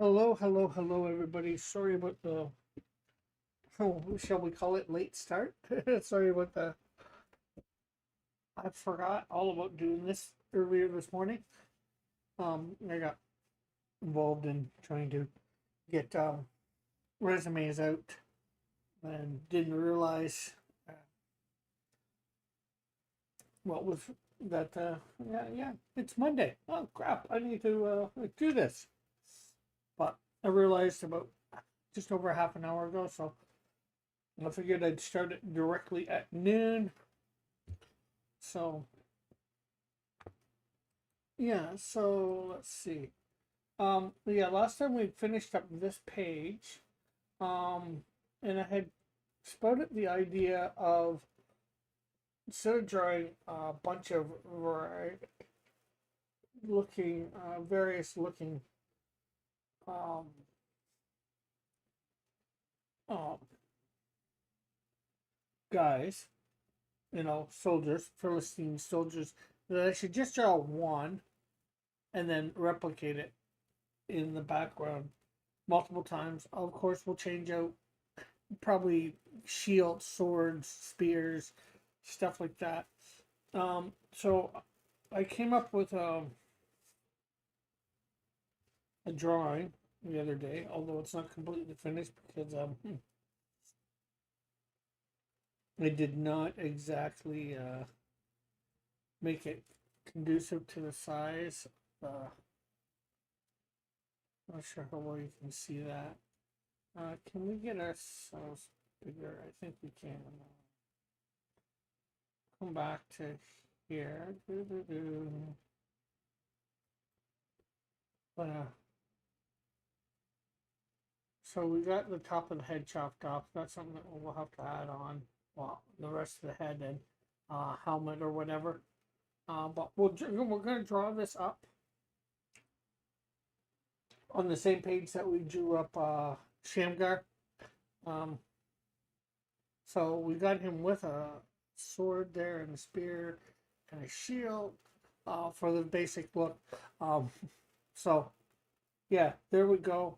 Hello, hello, hello, everybody. Sorry about the, shall we call it late start? Sorry about the, I forgot all about doing this earlier this morning. I got involved in trying to get resumes out and didn't realize uh, what was that. Yeah, it's Monday. Oh crap! I need to do this. But I realized about just over half an hour ago, so I figured I'd start it directly at noon. So yeah, so let's see. Yeah, last time we finished up this page, um, and I had spotted the idea of instead of drawing a bunch of various looking, um, um, guys, soldiers, Philistine soldiers, that I should just draw one and then replicate it in the background multiple times. Of course, we'll change out probably shields, swords, spears, stuff like that. So I came up with a drawing the other day, although it's not completely finished because I did not exactly make it conducive to the size. Not sure how well you can see that. Can we get ourselves bigger? I think we can. Come back to here. Uh, so we got the top of the head chopped off. That's something that we'll have to add on. Well, the rest of the head and helmet or whatever. But we're going to draw this up on the same page that we drew up Shamgar. Um, so we got him with a sword there and a spear and a shield for the basic look. Um, so yeah, there we go.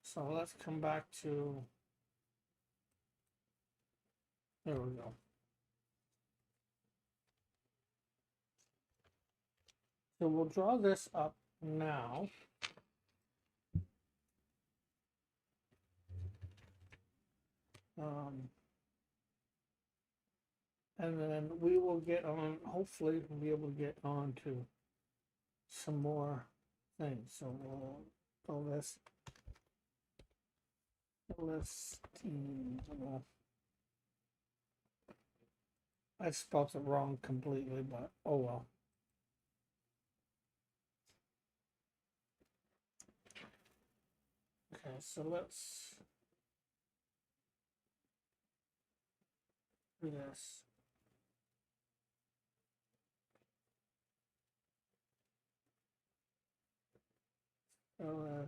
So let's come back to, there we go. So we'll draw this up now. Um, and then we will get on, hopefully we'll be able to get on to some more things. So we'll call this Philistine. I spelled it wrong completely, but oh well. Okay, so let's do this. Uh,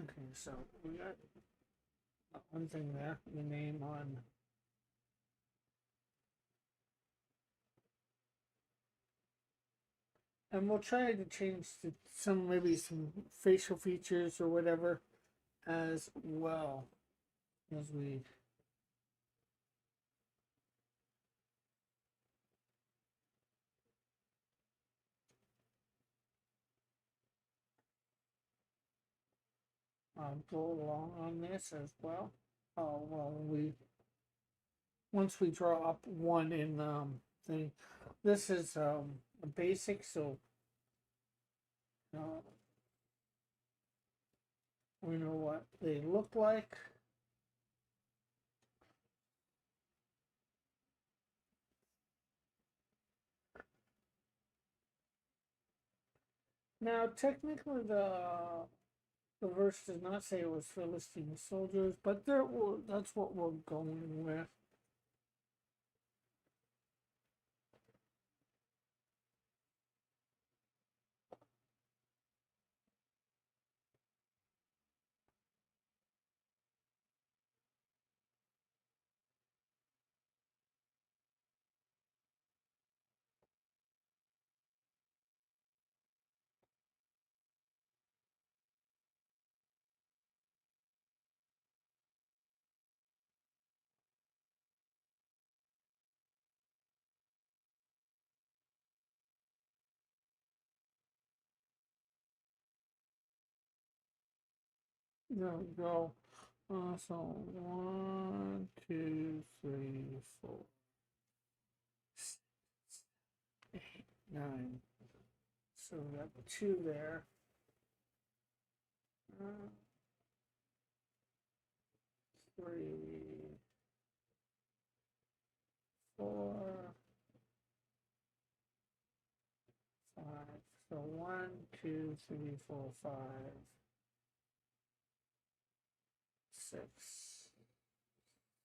okay, so we got one thing there, the name on. And we'll try to change some, maybe some facial features or whatever as well as we. Go along on this as well. Oh well, once we draw up one in thing, this is a basic, so uh, we know what they look like. Now, technically, the The verse does not say it was Philistine soldiers, but that's what we're going with. There we go. So 1, 2, 3, 4, 6, 8, 9. So we got 2 there. 3, 4, 5. So 1, 2, 3, 4, 5, 6,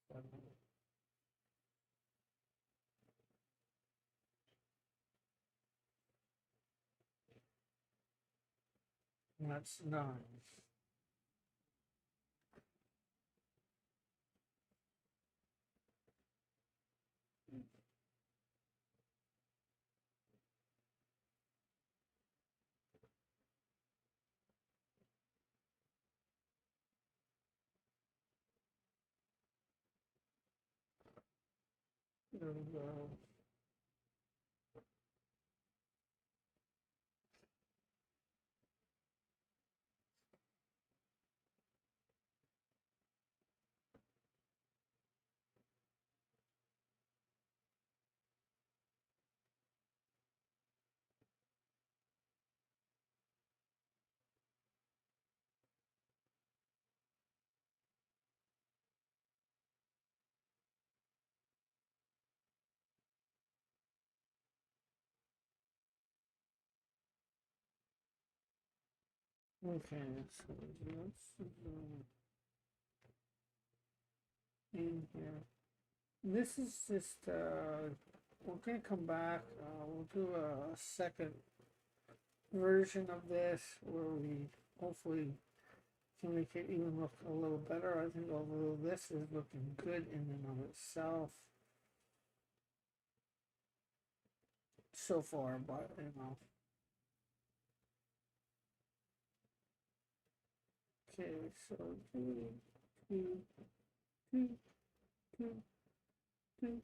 7. And that's 9. There we go. Okay, so let's in here. This is just, we're gonna come back, we'll do a second version of this where we hopefully can make it even look a little better. I think although this is looking good in and of itself so far, but you know. Okay, so two, two, two, two, two,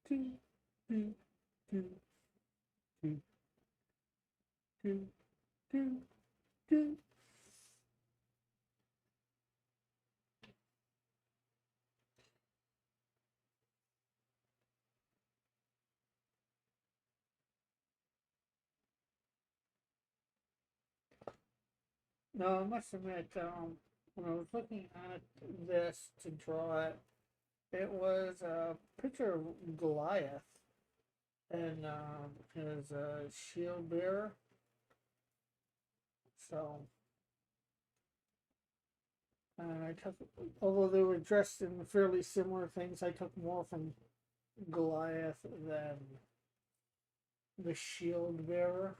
two, two, two, two, two, two, two. No, I must admit, when I was looking at this to draw it, it was a picture of Goliath and his shield bearer. So, and I took, although they were dressed in fairly similar things, I took more from Goliath than the shield bearer.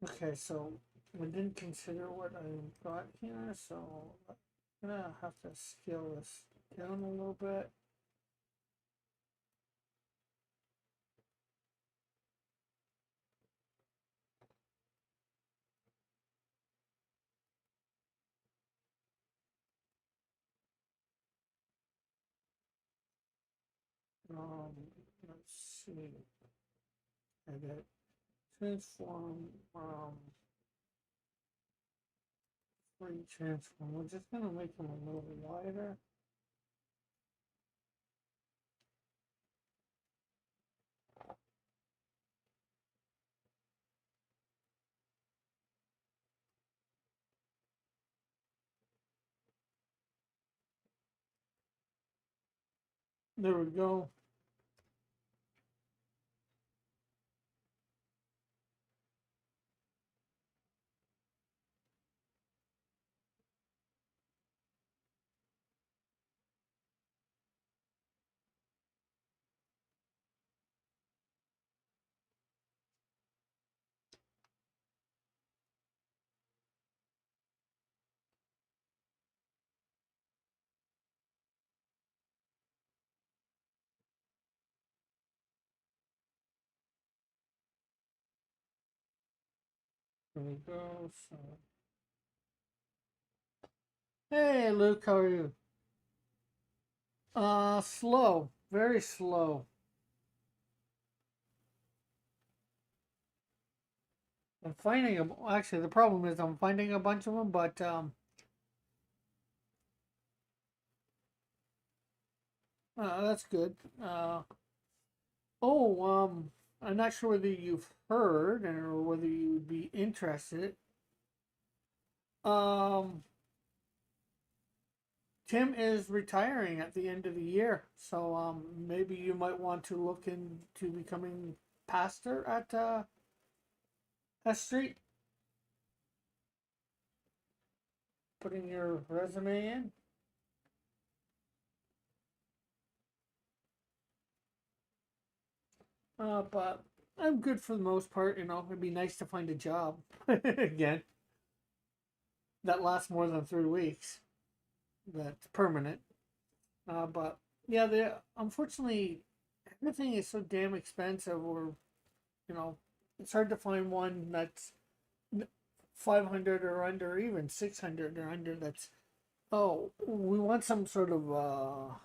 Okay, so I didn't consider what I got here, so I'm gonna have to scale this down a little bit. Let's see. Edit, transform. Free transform. We're just gonna make them a little wider. There we go. There we go. So, hey, Luke, how are you? Slow, very slow. I'm finding them. Actually, the problem is I'm finding a bunch of them, but that's good. Oh, I'm not sure whether you've heard or whether you would be interested. Um, Tim is retiring at the end of the year, so maybe you might want to look into becoming pastor at S Street, putting your resume in. But I'm good for the most part. You know, it'd be nice to find a job again that lasts more than 3 weeks. That's permanent. But yeah, the unfortunately everything is so damn expensive. Or you know, it's hard to find one that's 500 or under, even 600 or under. That's oh, we want some sort of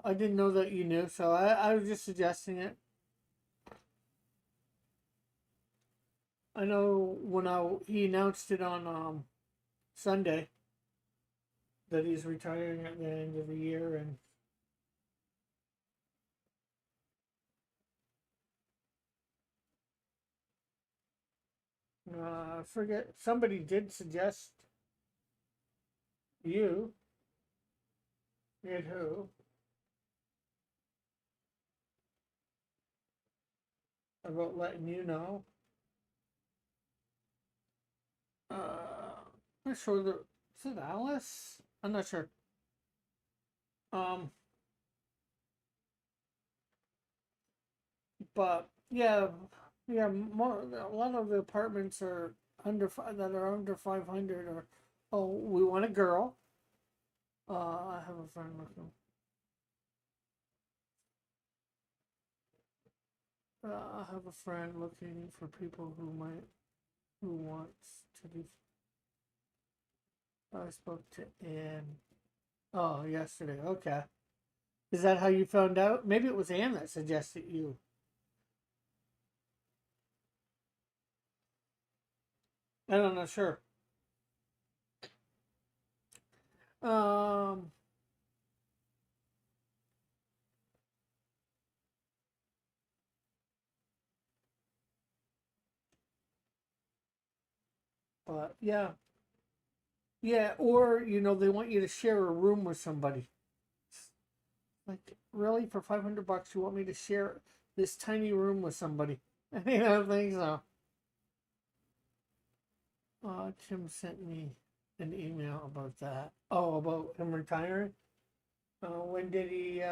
I didn't know that you knew, so I was just suggesting it. I know when he announced it on Sunday that he's retiring at the end of the year, and I forget, somebody did suggest you, and who, about letting you know. I'm not sure that is it Alice. I'm not sure. Um, but yeah, yeah, more, a lot of the apartments are that are under 500, or oh, we want a girl. I have a friend looking. I have a friend looking for people who wants to be. I spoke to Anne. Oh, yesterday. Okay. Is that how you found out? Maybe it was Anne that suggested you. I don't know. Sure. Um. But yeah, yeah. Or they want you to share a room with somebody. Like, really, for 500 bucks, you want me to share this tiny room with somebody? I don't think so. Tim sent me an email about that. Oh, about him retiring. When did he?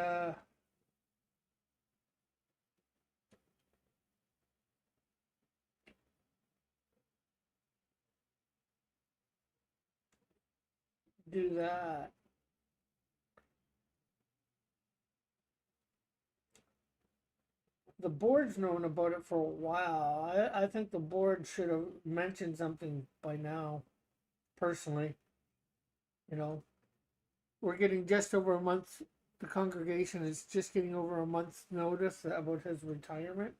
Do that? The board's known about it for a while. I think the board should have mentioned something by now. Personally, you know, we're getting just over a month the congregation is just getting over a month's notice about his retirement.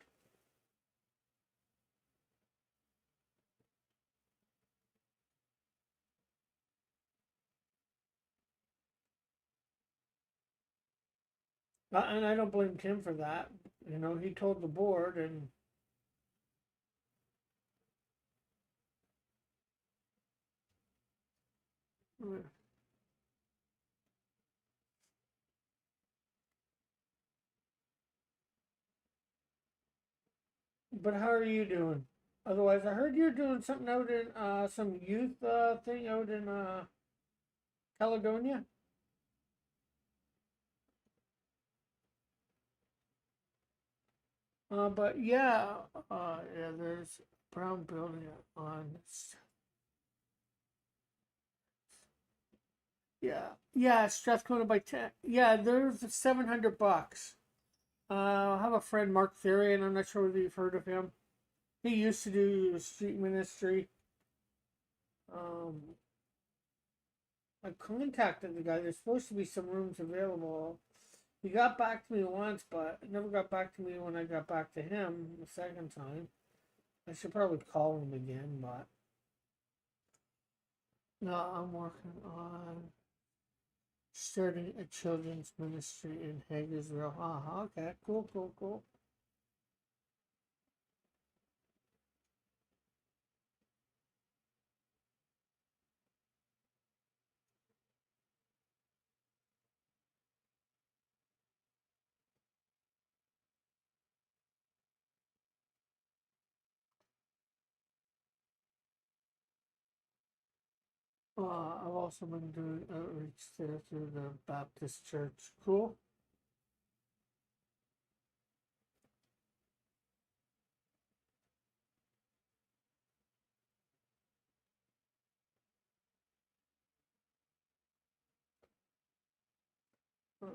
And I don't blame Tim for that. You know, he told the board, and but how are you doing? Otherwise, I heard you're doing something out in some youth thing out in Caledonia. But yeah, yeah, there's Brown Building on. Yeah, yeah, Strathcona by 10. Yeah, there's $700. I have a friend, Mark Theory, and I'm not sure whether you've heard of him. He used to do street ministry. Um, I contacted the guy. There's supposed to be some rooms available. He got back to me once, but never got back to me when I got back to him the second time. I should probably call him again, but no, I'm working on starting a children's ministry in Hague, Israel. Okay, cool, cool, cool. I've also been doing outreach there through the Baptist Church. Cool. Uh,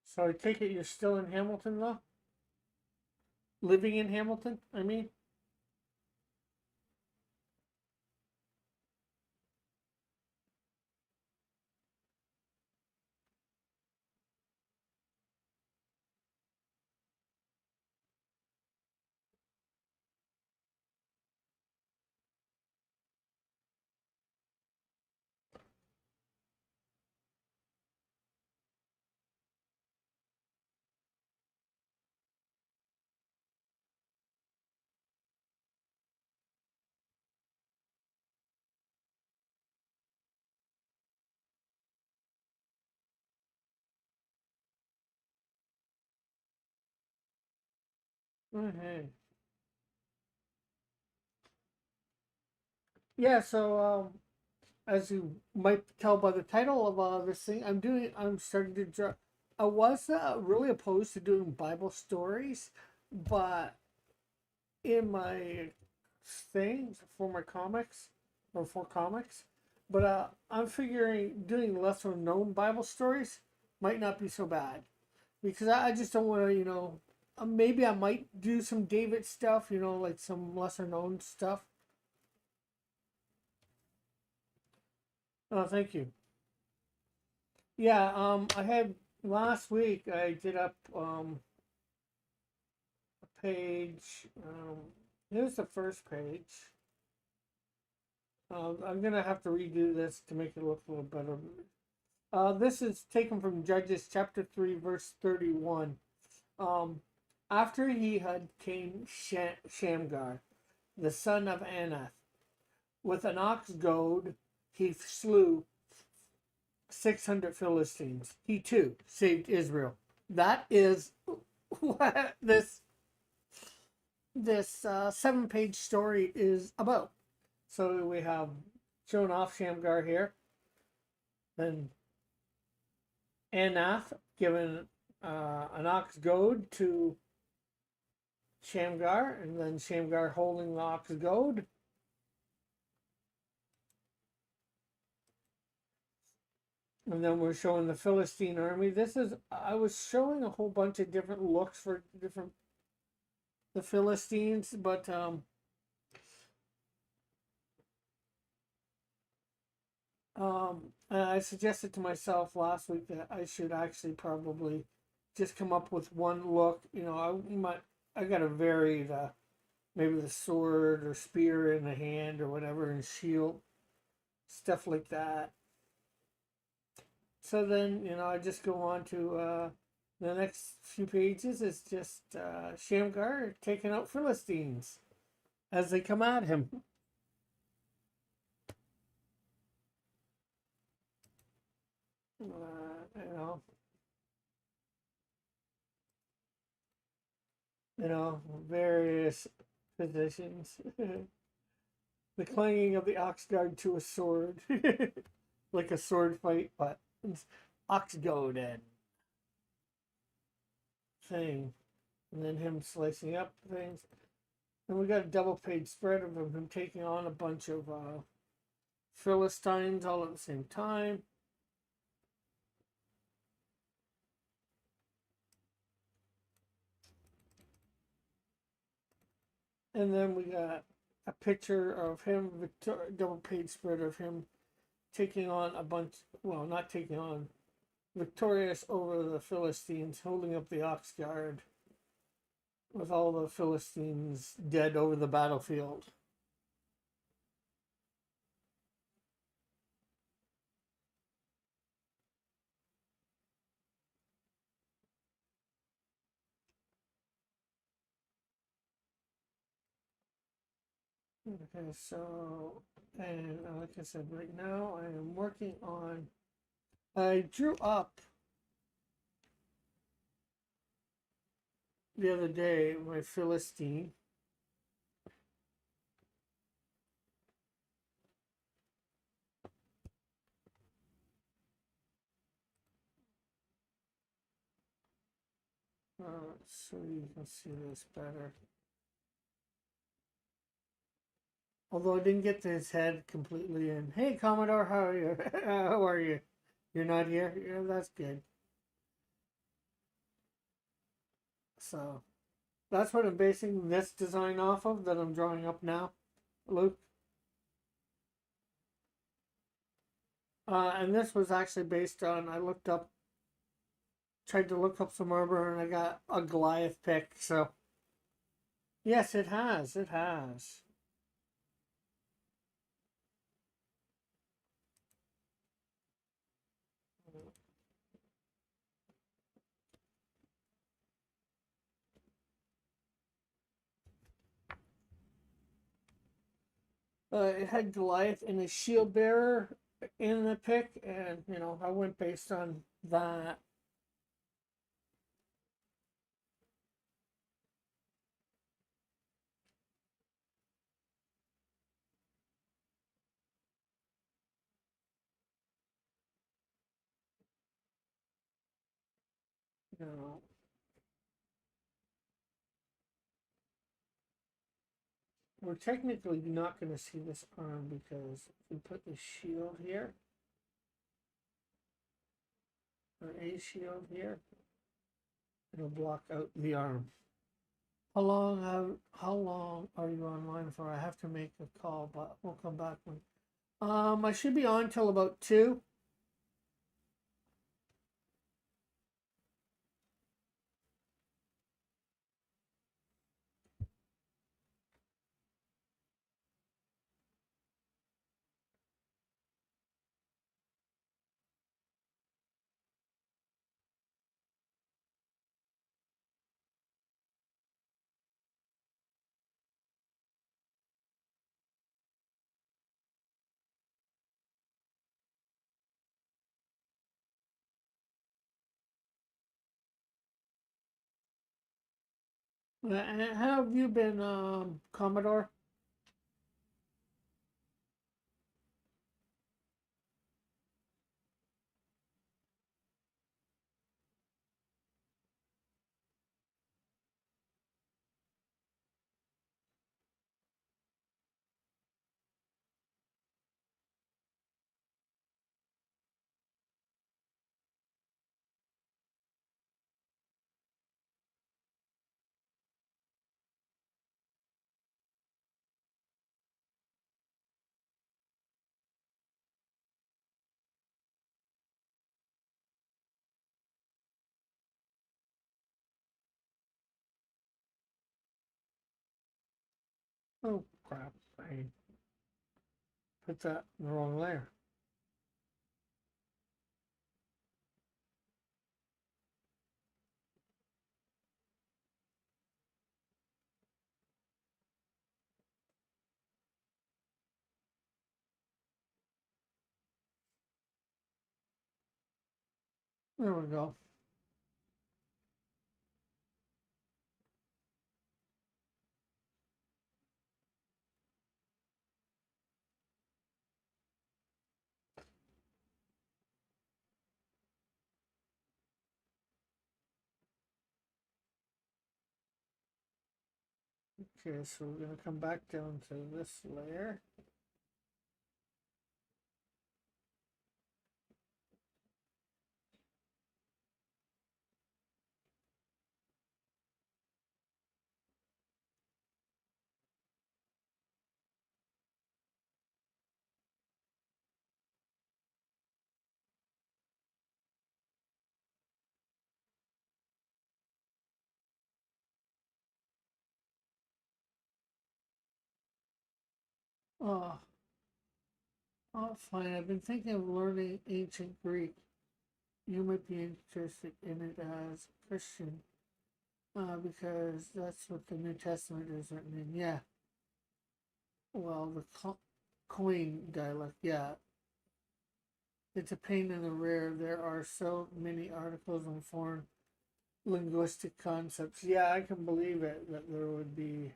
so I take it you're still in Hamilton, though? Living in Hamilton, I mean? Okay. Yeah, so as you might tell by the title of this thing, I'm starting to draw. I was really opposed to doing Bible stories, but in my things for my comics or for comics, but I'm figuring doing lesser known Bible stories might not be so bad because I just don't want to, maybe I might do some David stuff, like some lesser known stuff. Oh, thank you. Yeah, I had last week I did up a page. Here's the first page. I'm gonna have to redo this to make it look a little better. This is taken from Judges chapter 3, verse 31. Um, After he had came Shamgar, the son of Anath, with an ox goad, he slew 600 Philistines. He too saved Israel. That is what this 7-page story is about. So we have shown off Shamgar here, then Anath given an ox goad to Shamgar, and then Shamgar holding the ox goad. And then we're showing the Philistine army. I was showing a whole bunch of different looks for the Philistines, but And I suggested to myself last week that I should actually probably just come up with one look. You know, I got to vary maybe the sword or spear in the hand or whatever, and shield stuff like that. So then, you know, I just go on to the next few pages is just Shamgar taking out Philistines as they come at him. You know, various positions. The clanging of the ox guard to a sword, like a sword fight, but it's ox goad and thing, and then him slicing up things. And we got a double page spread of him taking on a bunch of Philistines all at the same time. And then we got a picture of him, double page spread of him taking on a bunch, well, not taking on, victorious over the Philistines, holding up the ox guard with all the Philistines dead over the battlefield. Okay, so, and like I said, right now I am working on, I drew up the other day my Philistine. So you can see this better. Although I didn't get to his head completely in. Hey, Commodore, how are you? How are you? You're not here? Yeah, that's good. So that's what I'm basing this design off of that I'm drawing up now, Luke. And this was actually based on, I tried to look up some armor and I got a Goliath pick. So yes, it has. It has. It had Goliath and a shield bearer in the pick, and I went based on that. You know, we're technically not going to see this arm because we put the shield here, or a shield here. It'll block out the arm. How long are you online for? I have to make a call, but we'll come back when. I should be on till about 2. How have you been, Commodore? Oh crap! I put that in the wrong layer. There we go. Okay, so we're gonna come back down to this layer. Oh, oh, fine. I've been thinking of learning ancient Greek. You might be interested in it as a Christian, because that's what the New Testament is written in. Yeah. Well, the Koine dialect. Yeah, it's a pain in the rear. There are so many articles on foreign linguistic concepts. Yeah, I can believe it that there would be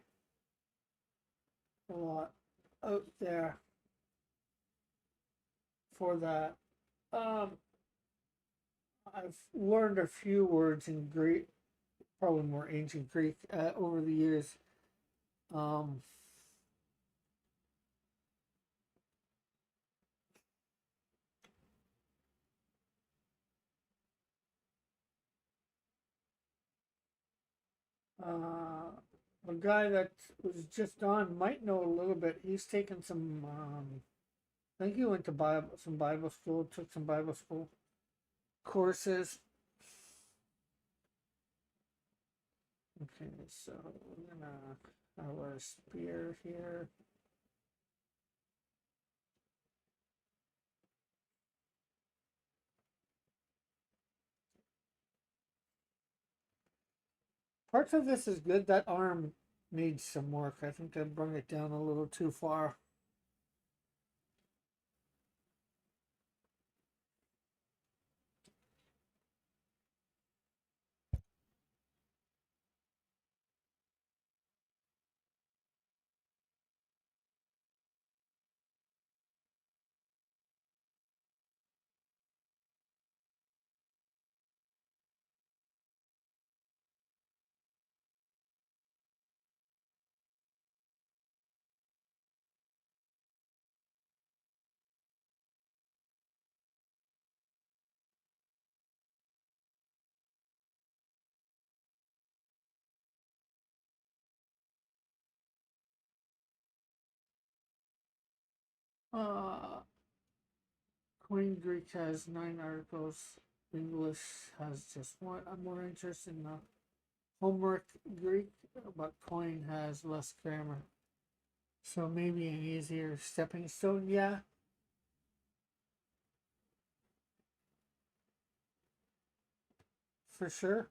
a lot out there for that. Um, I've learned a few words in Greek, probably more ancient Greek, over the years. Um, uh, a guy that was just on might know a little bit. He's taken some. I think he went to Bible school, took some Bible school courses. Okay, so we're gonna have our spear here. Parts of this is good. That arm needs some work. I think I brought it down a little too far. Uh, Koine Greek has 9 articles. English has just one. I'm more interested in the homework Greek, but Koine has less grammar. So maybe an easier stepping stone. Yeah, for sure.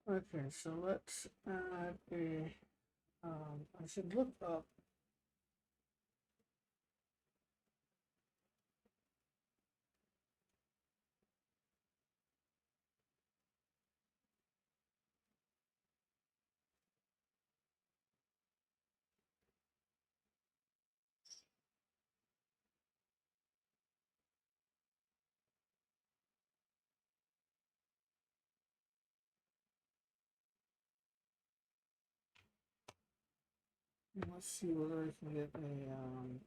Okay, so let's add a. I should look up. Let's see whether I can get a.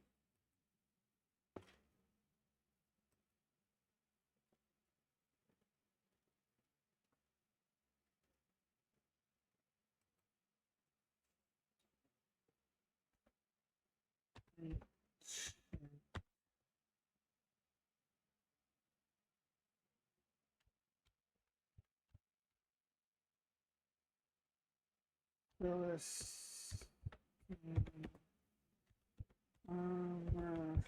Lewis. Um, of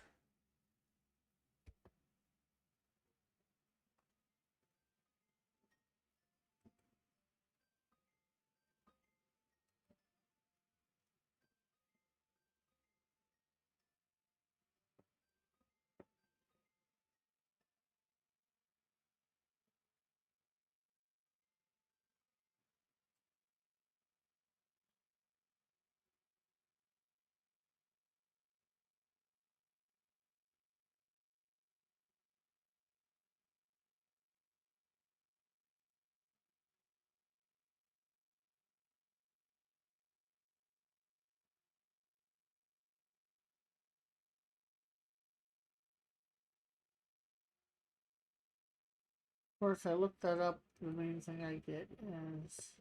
course, I looked that up. The main thing I get is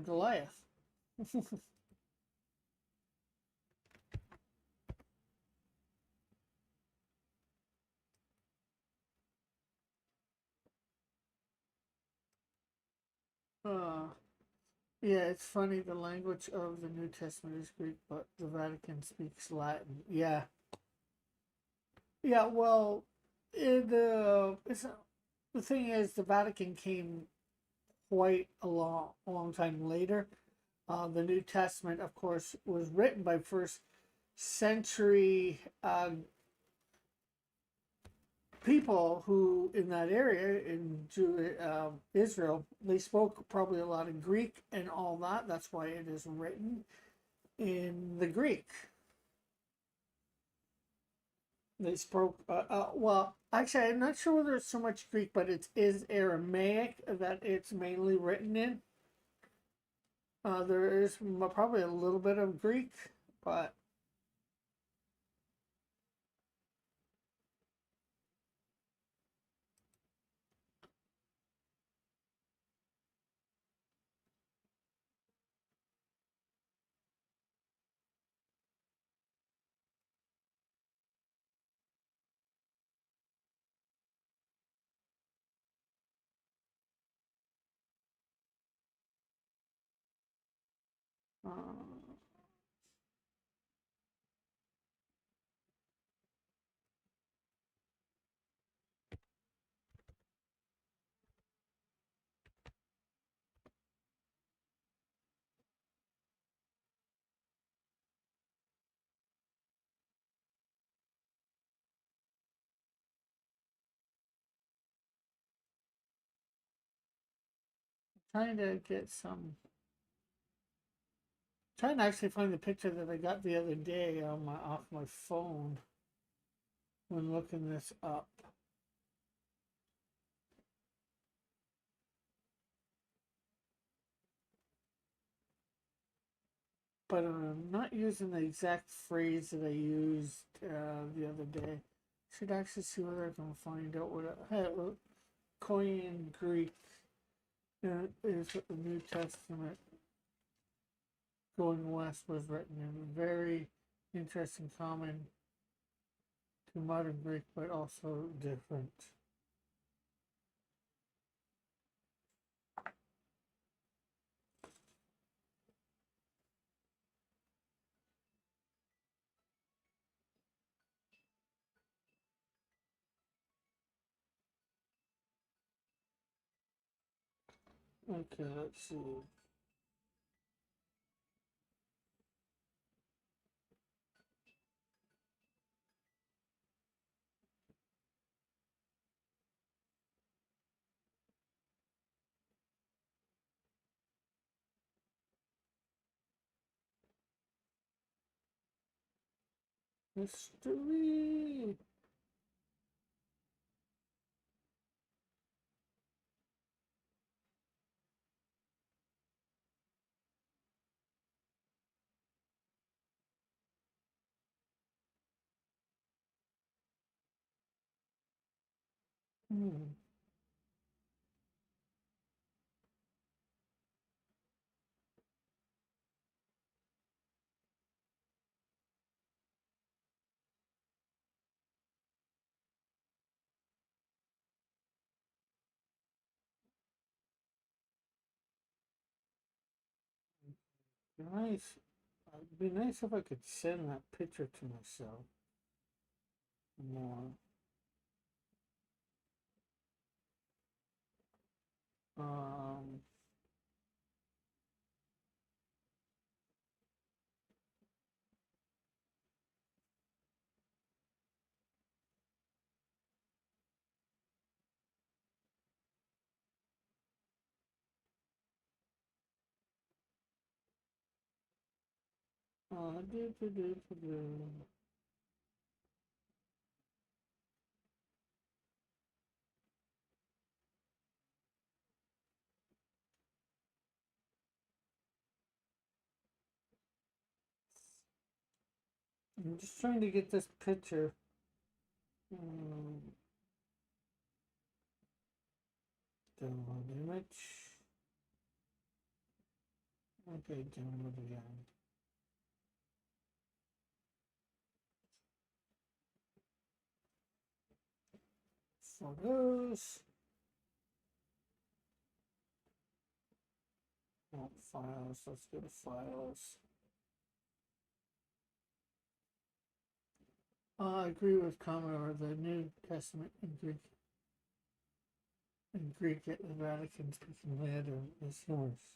Goliath. uh, yeah, it's funny. The language of the New Testament is Greek, but the Vatican speaks Latin. Yeah, yeah. Well, the thing is, the Vatican came quite a long time later. The New Testament, of course, was written by first century people who in that area in Israel, they spoke probably a lot of Greek and all that. That's why it is written in the Greek. They spoke well. Actually, I'm not sure whether it's so much Greek, but it is Aramaic that it's mainly written in. There is probably a little bit of Greek, but uh, trying to get some. Trying to actually find the picture that I got the other day on my off my phone when looking this up. But I'm not using the exact phrase that I used the other day. Should actually see whether I can find out what Koine Greek is what the New Testament going west was written in. Very interesting, common to modern Greek, but also different. Okay, let's see. History. Hmm. Nice. It'd be nice if I could send that picture to myself more. Um, do, do, do, do, do. I'm just trying to get this picture. Download image. Okay, download again. Photos. Oh, files. Let's go to files. I agree with Commodore. The New Testament in Greek. In Greek at the Vatican speaking later is yours.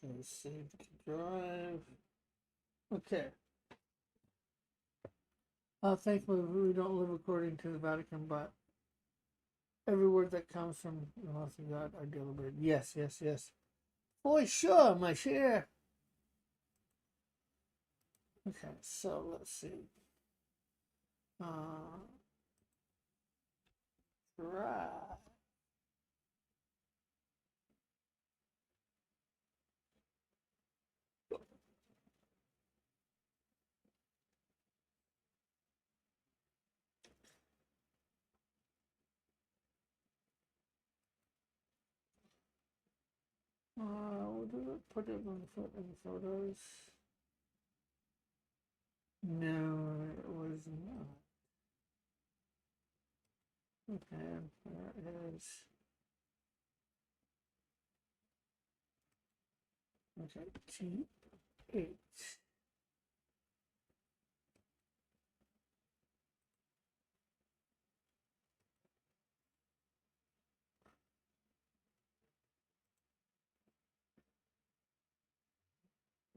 Okay, save to drive. Okay. Thankfully, we don't live according to the Vatican, but every word that comes from the mouth of God are deliberate. Yes, yes, yes. For sure, my share. Okay, so let's see. Right. What did it put it in photos? No, it was not. Okay, there it is. Okay, T8.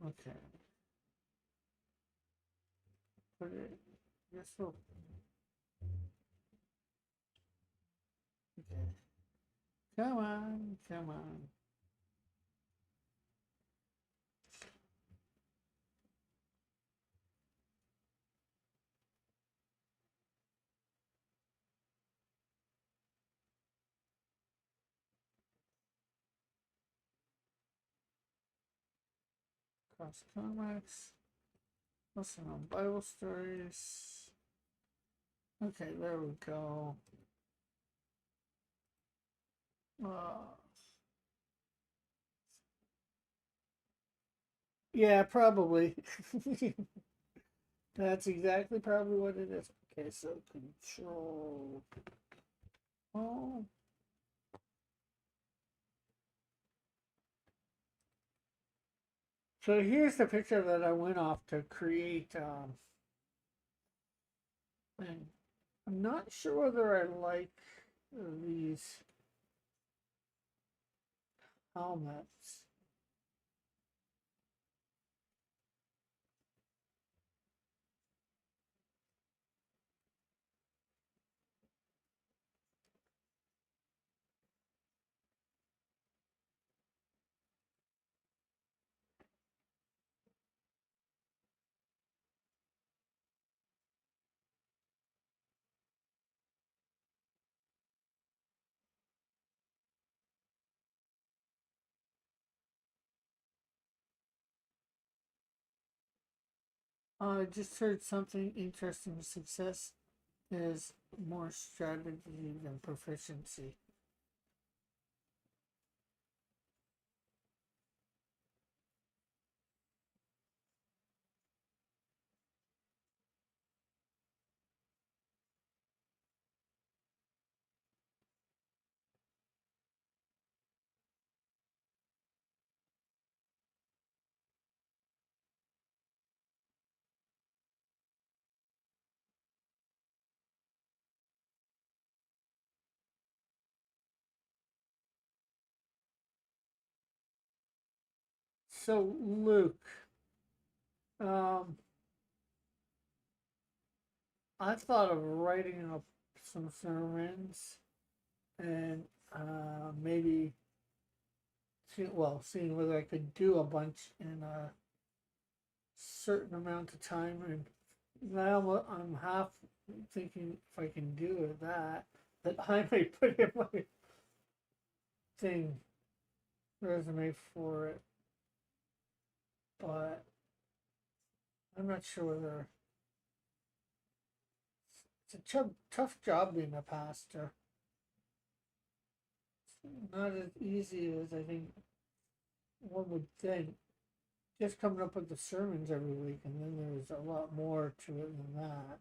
Okay. Put it. Yes, so. Okay. Come on, come on. Cross comics. Listen on Bible stories. Okay, there we go. Yeah, probably. That's exactly probably what it is. Okay, so control. Oh. So here's the picture that I went off to create. And I'm not sure whether I like these helmets. I just heard something interesting. Success is more strategy than proficiency. So Luke, um, I thought of writing up some sermons and maybe seeing whether I could do a bunch in a certain amount of time, and now I'm half thinking if I can do that, that I may put in my thing resume for it, but I'm not sure whether it's a tough job being a pastor. It's not as easy as I think one would think. Just coming up with the sermons every week, and then there's a lot more to it than that.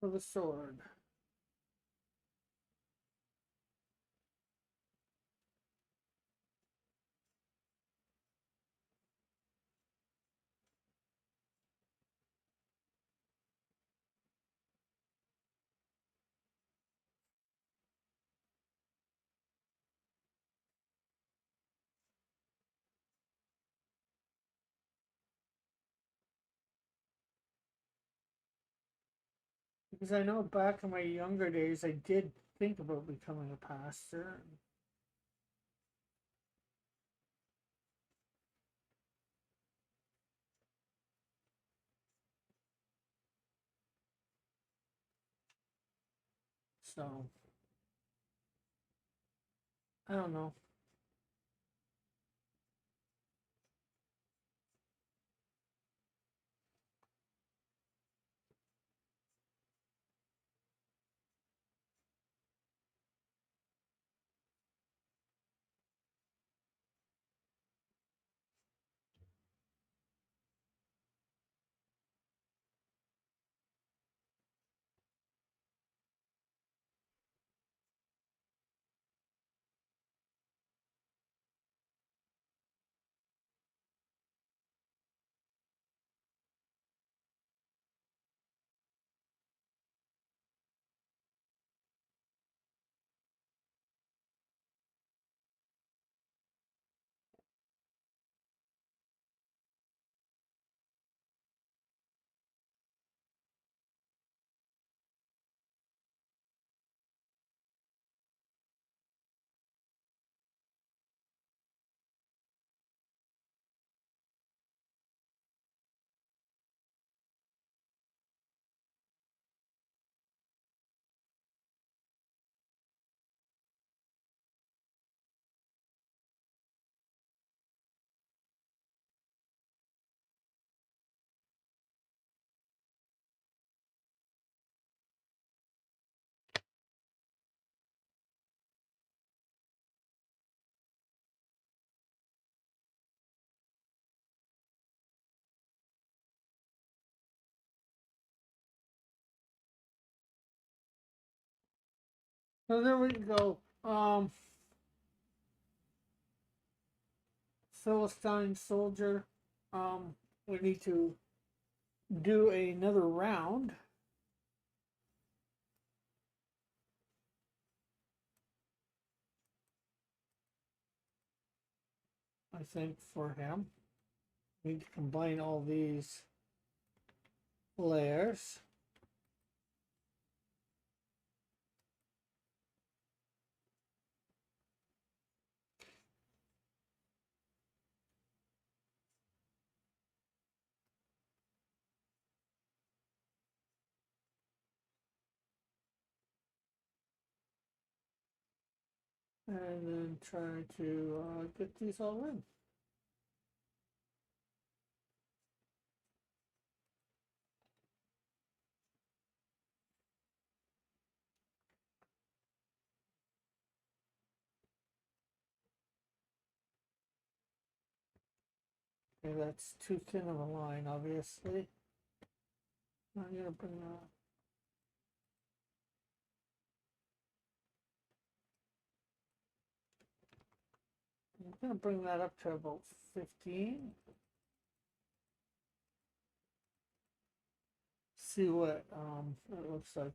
For the sword. Because I know back in my younger days, I did think about becoming a pastor. So, I don't know. So there we go. Philistine soldier. We need to do another round. I think for him. We need to combine all these layers. And then try to get these all in. Okay, that's too thin of a line, obviously. I'm gonna bring that. I'm gonna bring that up to about 15. See what it looks like.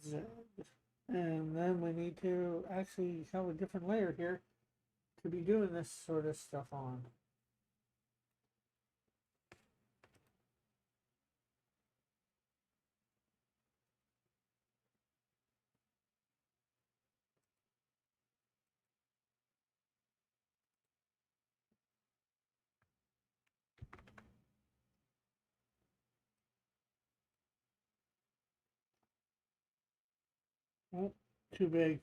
Z. And then we need to actually have a different layer here to be doing this sort of stuff on. Oh, too big.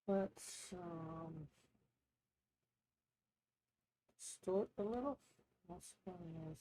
Let's distort a little. What's funny is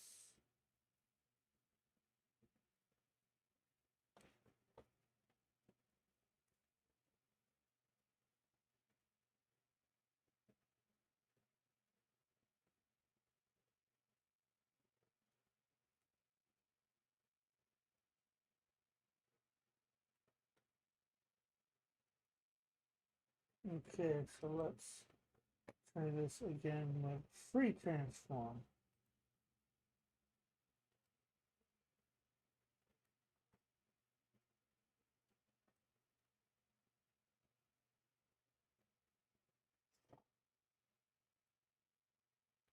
okay, so let's try this again with free transform.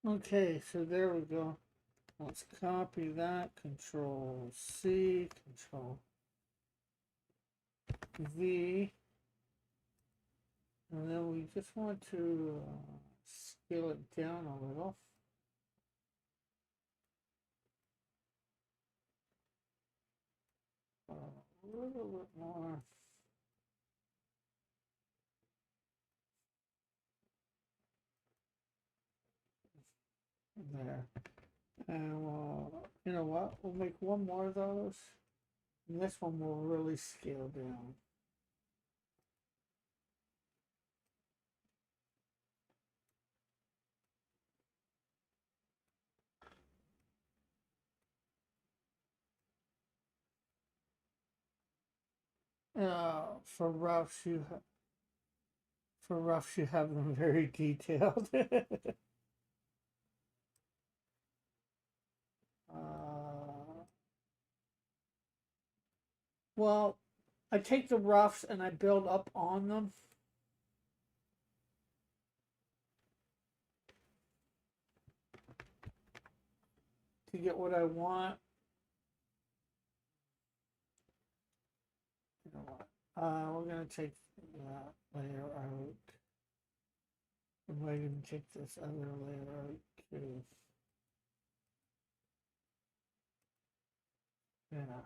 Okay, so there we go. Let's copy that, Control C, Control V, and then we just want to scale it down a little. A little bit more. There. And we'll, you know what? We'll make one more of those. And this one will really scale down. For roughs, you have them very detailed. Well, I take the roughs and I build up on them. To get what I want. You know what? We're gonna take that layer out. We might even take this other layer out too. Yeah.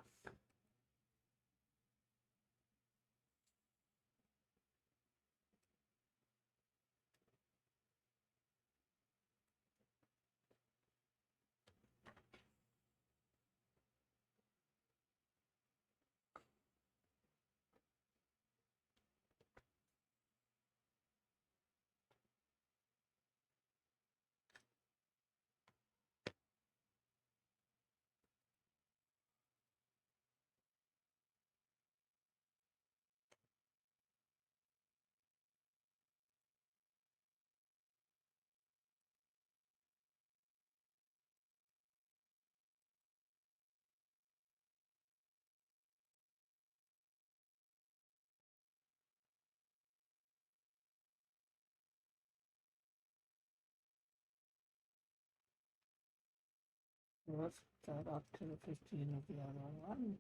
Let's put that up to the 15 of the other one.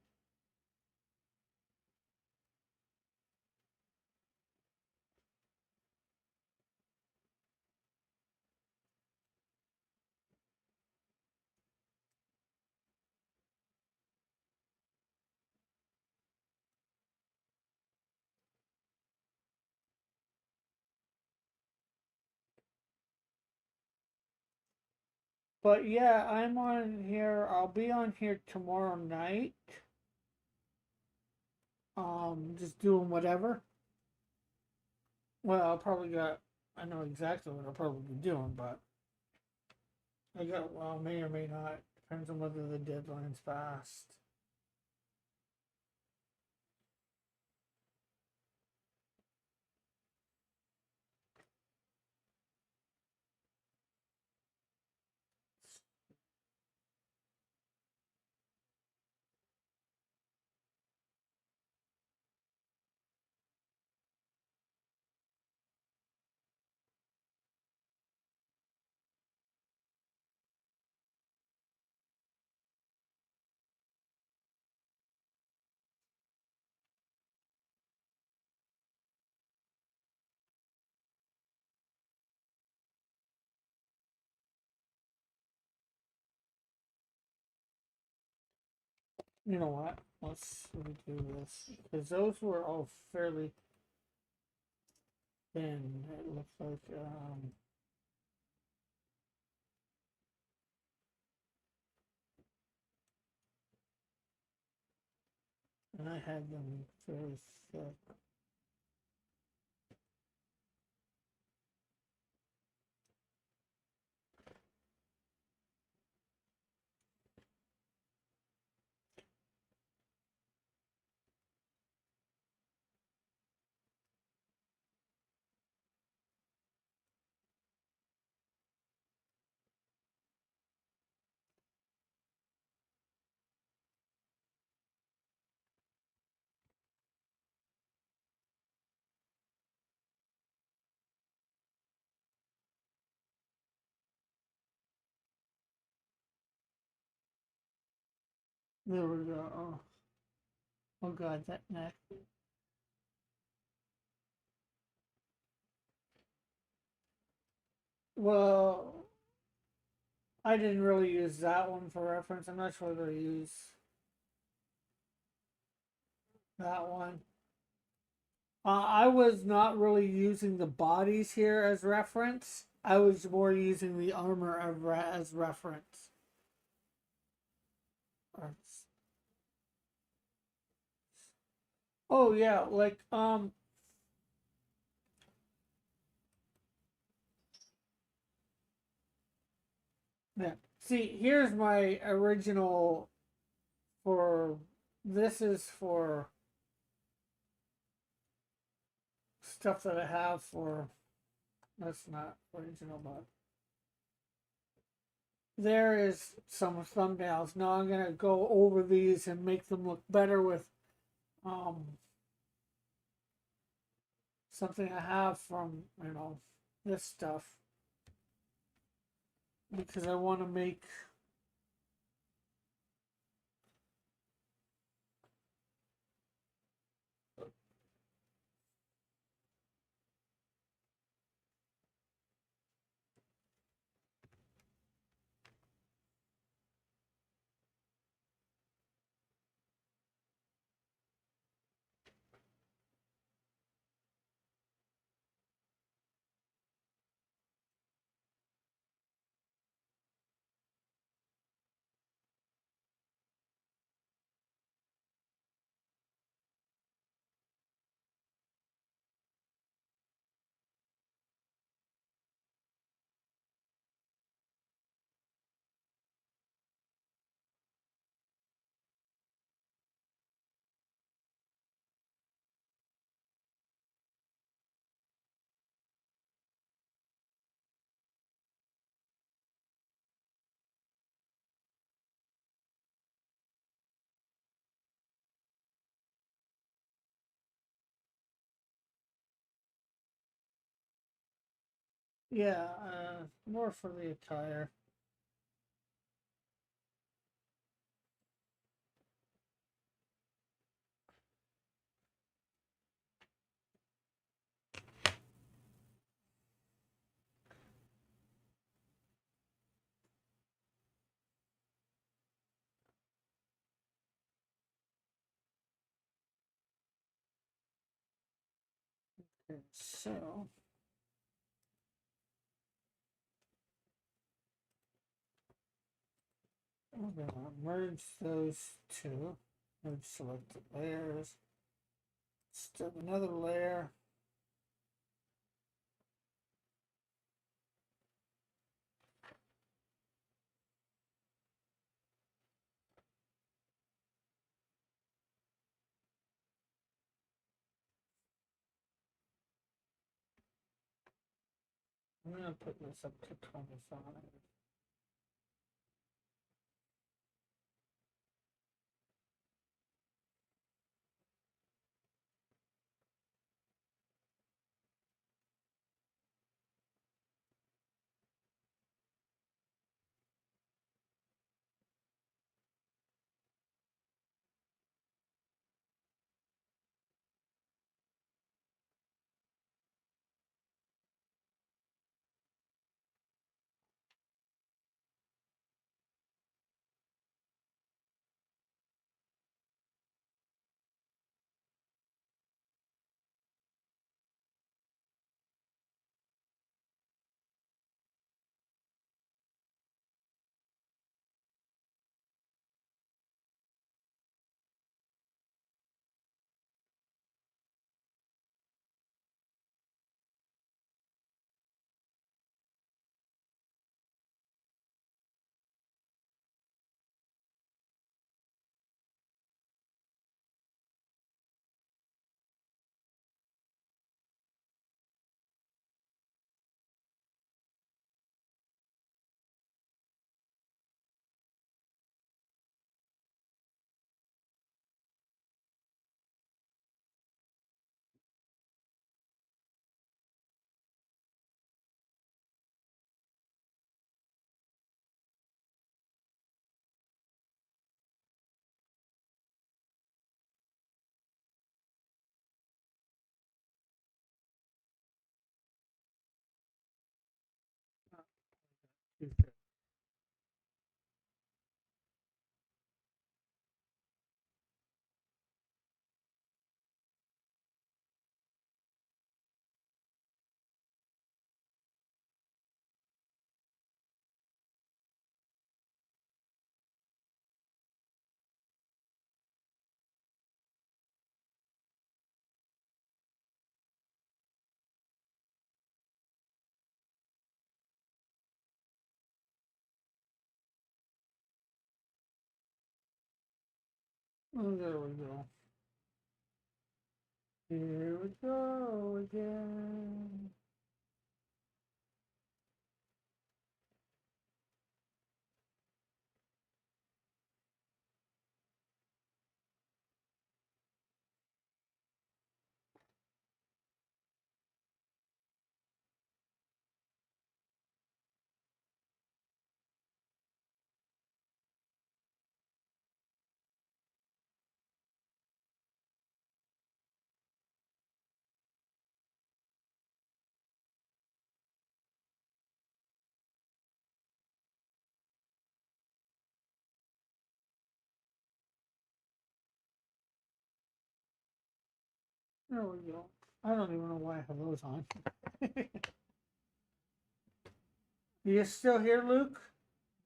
But yeah, I'm on here. I'll be on here tomorrow night. Just doing whatever. Well, I'll probably got. I know exactly what I'll probably be doing, but I got. Well, may or may not. Depends on whether the deadline's fast. You know what? Let's redo this because those were all fairly thin. It looks like. And I had them fairly thick. There we go. Oh God, that neck. Well, I didn't really use that one for reference. I'm not sure whether I use that one. I was not really using the bodies here as reference. I was more using the armor as reference. Oh yeah, like yeah. See, here's my original for this is for stuff that I have for that's not original, but there is some thumbnails. Now I'm gonna go over these and make them look better with um something I have from this stuff because I want to make yeah, more for the attire. Okay, so We're gonna merge those two. Merge selected layers. Still another layer. I'm gonna put this up to 25. Okay. Oh, there we go. Here we go again. There we go. I don't even know why I have those on. You still here, Luke?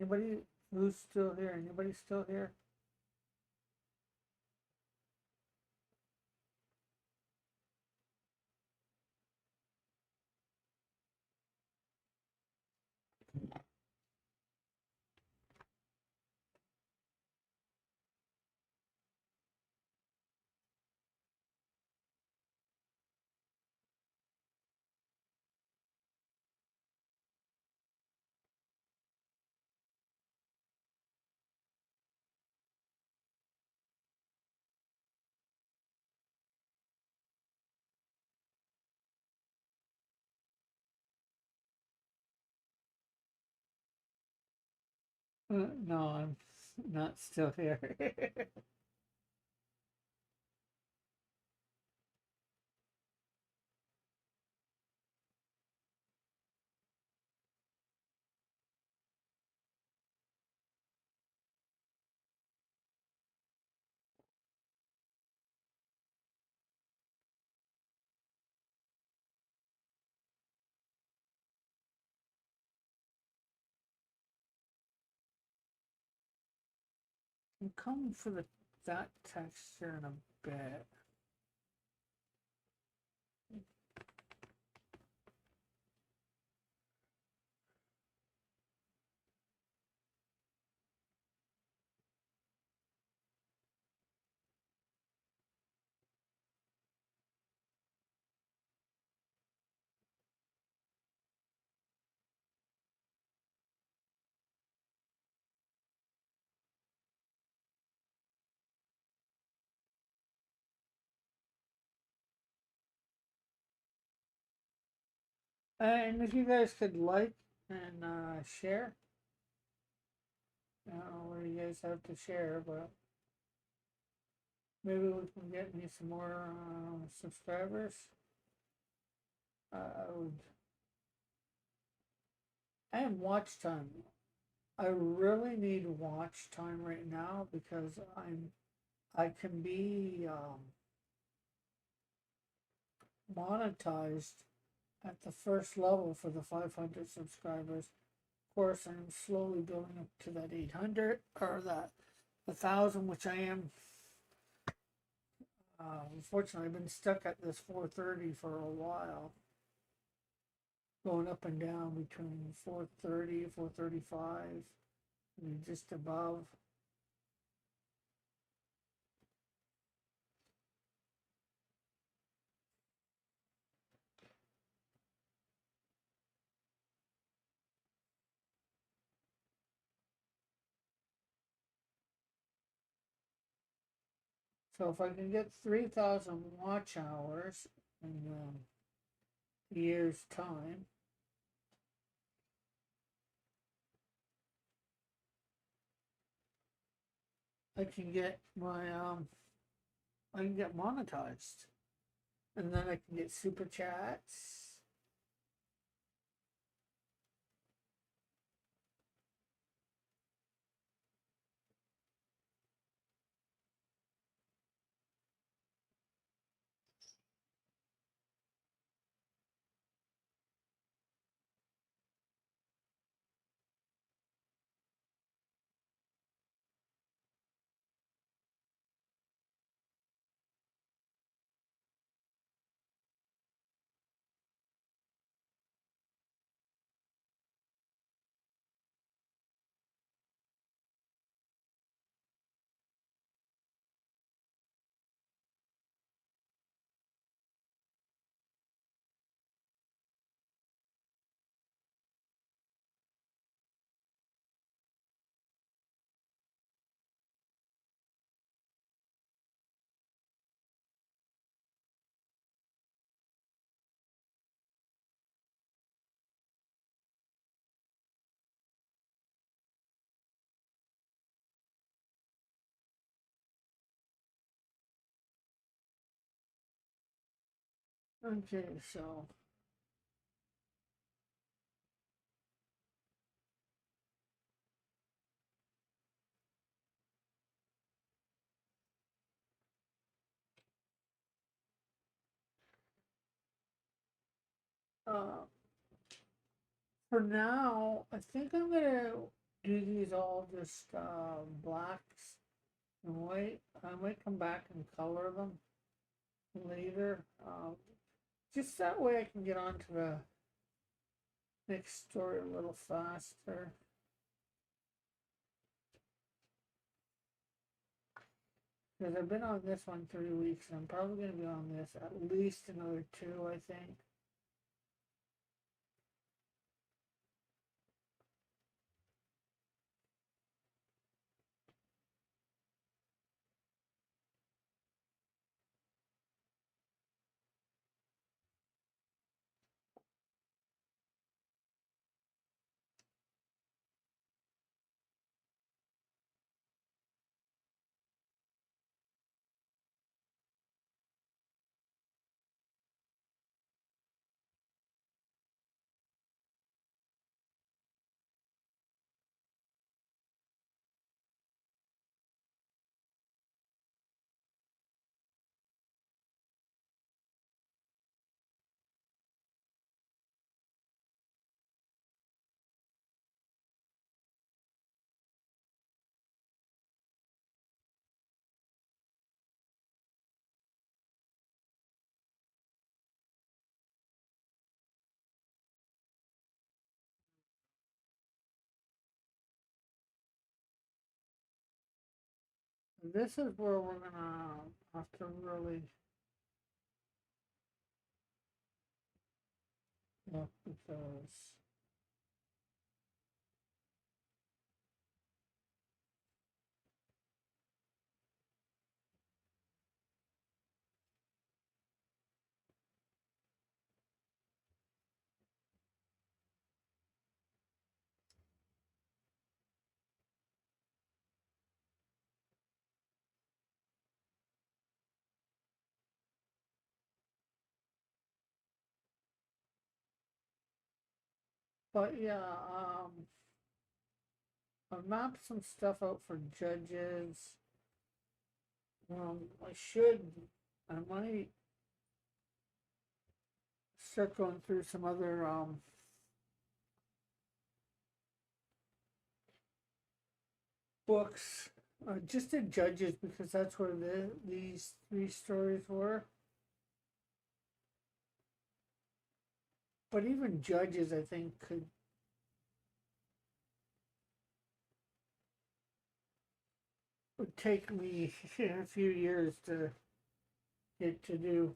Anybody who's still here? Anybody still here? No, I'm not still here. I'm coming for that texture in a bit. And if you guys could like and share, I don't know what you guys have to share, but maybe we can get me some more subscribers. I would. And watch time. I really need watch time right now because I can be monetized at the first level for the 500 subscribers. Of course, I'm slowly building up to that 800 or that 1,000, which I am. Unfortunately, I've been stuck at this 430 for a while, going up and down between 430, 435, and just above. So if I can get 3,000 watch hours in a year's time, I can get my I can get monetized, and then I can get super chats. Okay, so uh, for now, I think I'm gonna do these all just blacks and white. I might come back and color them later. Just that way I can get on to the next story a little faster. Because I've been on this one 3 weeks, and I'm probably going to be on this at least another two, I think. this is where we're gonna have to really look because but yeah, I've mapped some stuff out for judges. I should, I might start going through some other books, just in judges because that's where these three stories were. But even judges, I think, would take me a few years to get to do.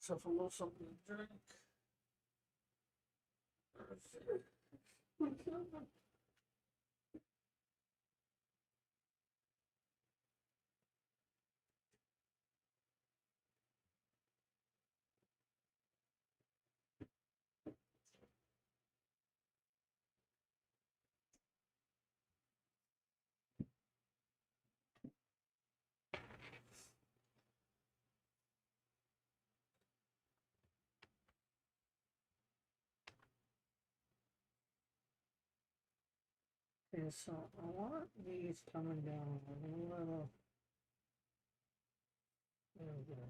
Myself a little something to drink. Okay, so I want these coming down a little. There we go.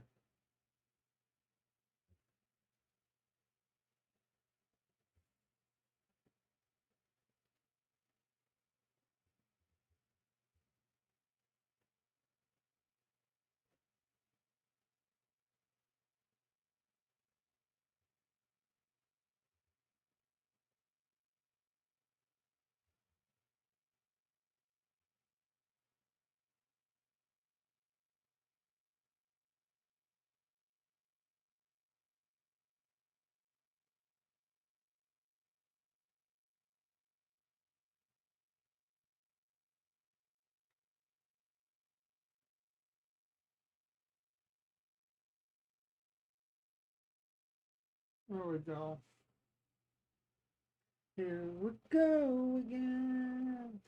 There we go. Here we go again.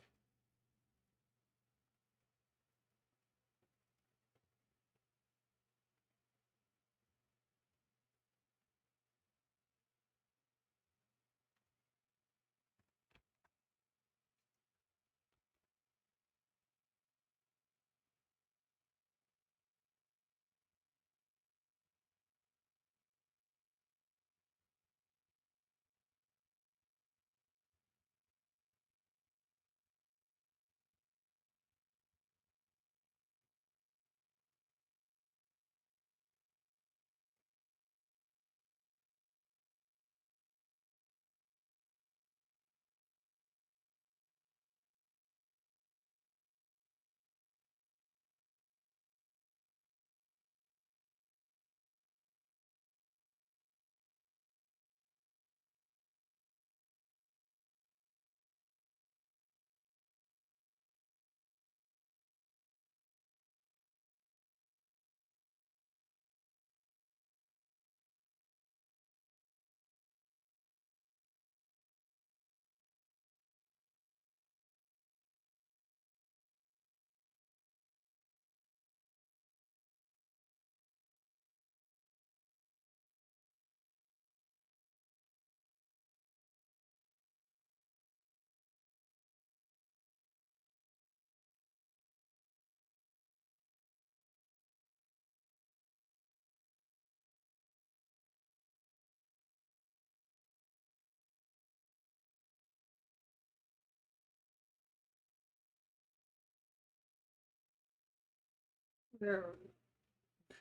There.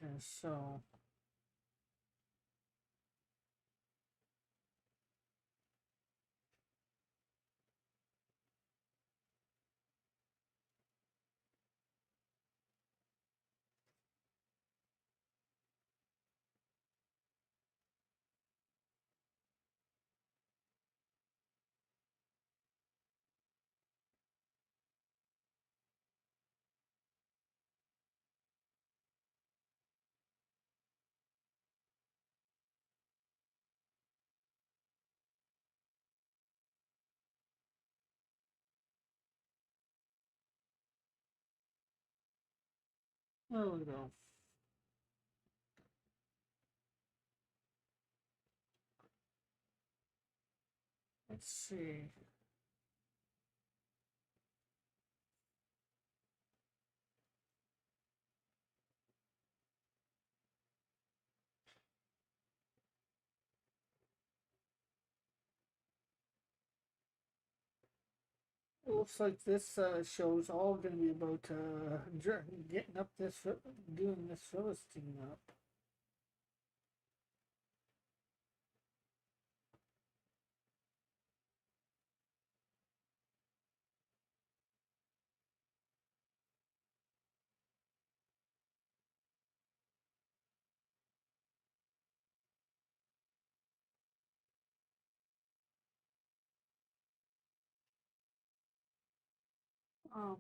Okay, so there we go. Let's see. It looks like this show's all going to be about getting up this, doing this Philistine up. Um,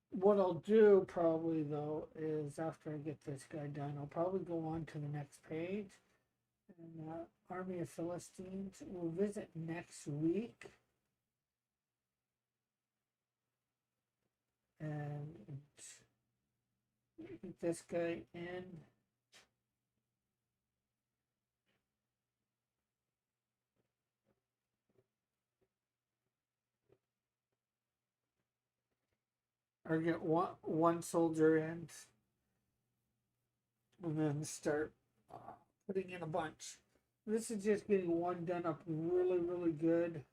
what I'll do probably though is after I get this guy done, I'll probably go on to the next page. And Army of Philistines we'll visit next week. And get this guy in. Or get one soldier in. And then start putting in a bunch. This is just getting one done up really, really good.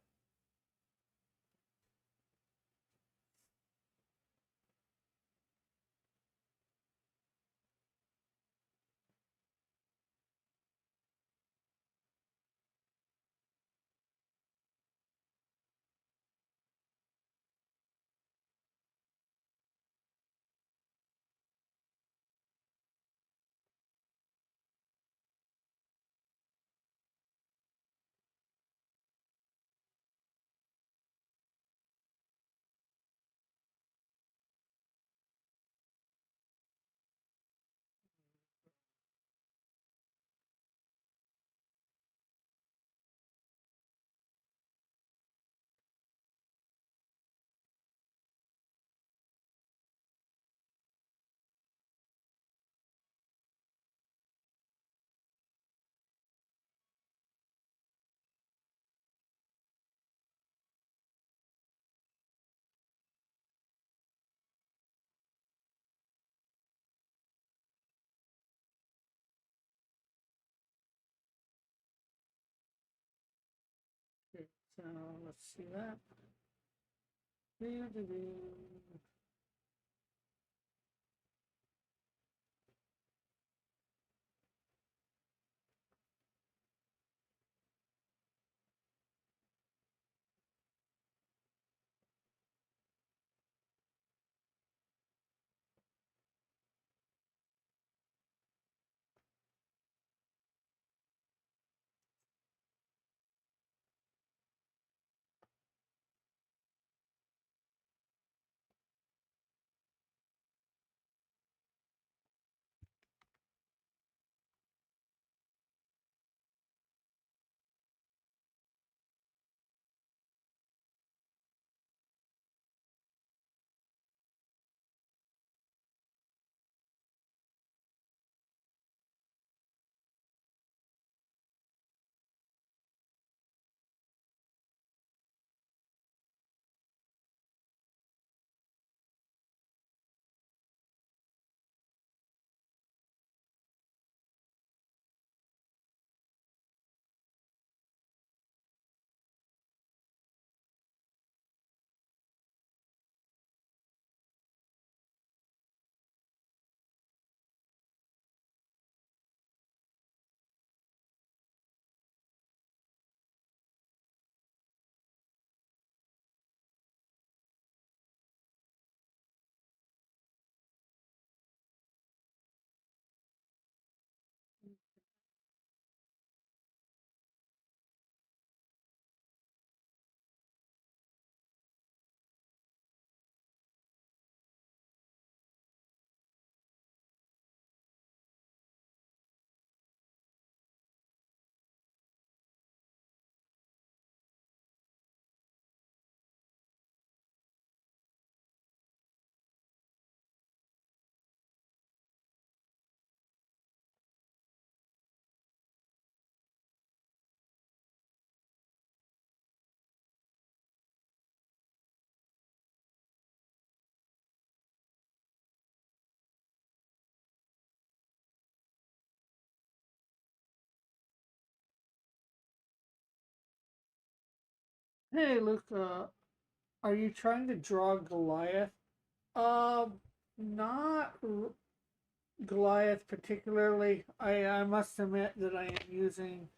Okay, so let's see that. Hey, Luke, are you trying to draw Goliath? Not Goliath particularly. I must admit that I am using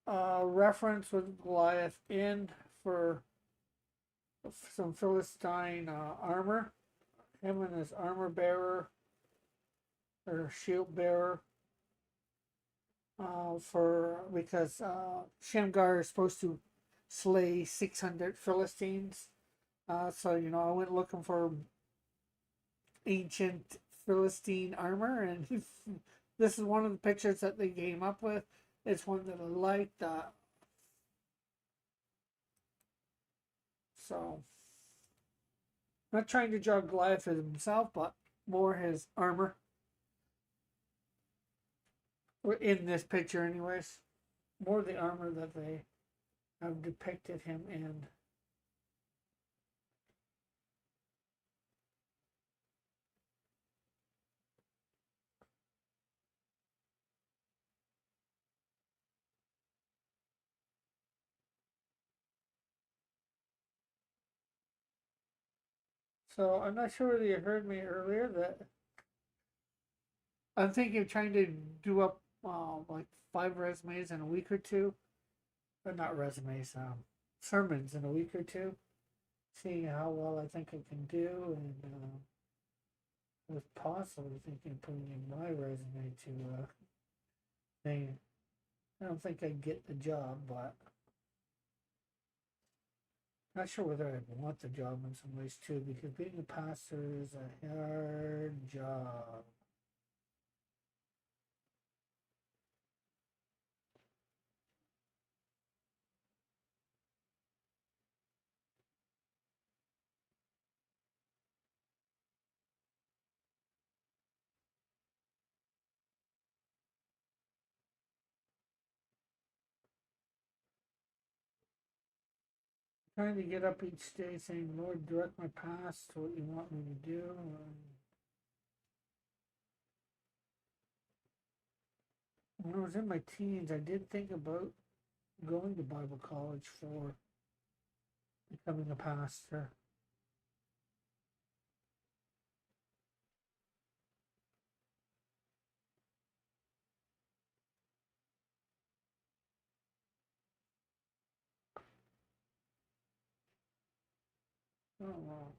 reference with Goliath in for some Philistine armor. Him and his armor bearer or shield bearer. For because Shamgar is supposed to slay 600 Philistines. So I went looking for ancient Philistine armor, and this is one of the pictures that they came up with. It's one that I liked. So, not trying to draw Goliath himself, but more his armor. In this picture, anyways. More the armor that they have depicted him in. So I'm not sure whether you heard me earlier that I'm thinking of trying to do up like 5 resumes in a week or two, but not resumes, sermons in a week or two, seeing how well I think I can do, and I was possibly thinking of putting in my resume to thing. I don't think I'd get the job, but not sure whether I'd want the job in some ways too, because being a pastor is a hard job. Trying to get up each day saying, Lord, direct my path to what you want me to do. When I was in my teens, I did think about going to Bible college for becoming a pastor. Oh,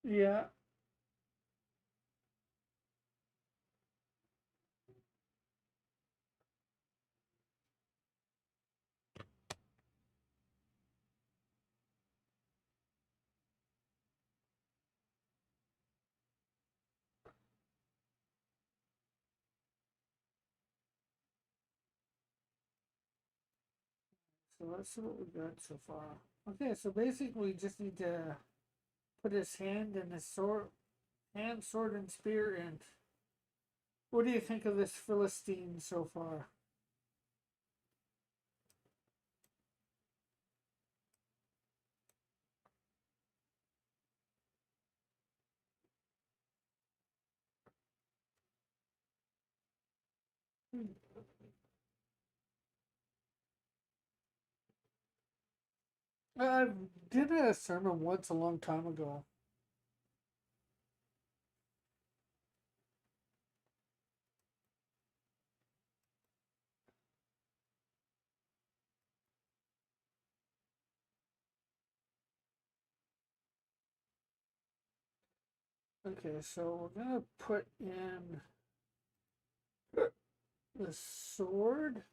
yeah. So let's see what we got so far. Okay, so basically, we just need to put his hand and his hand, sword, and spear in. What do you think of this Philistine so far? I did a sermon once a long time ago. Okay, so we're gonna put in the sword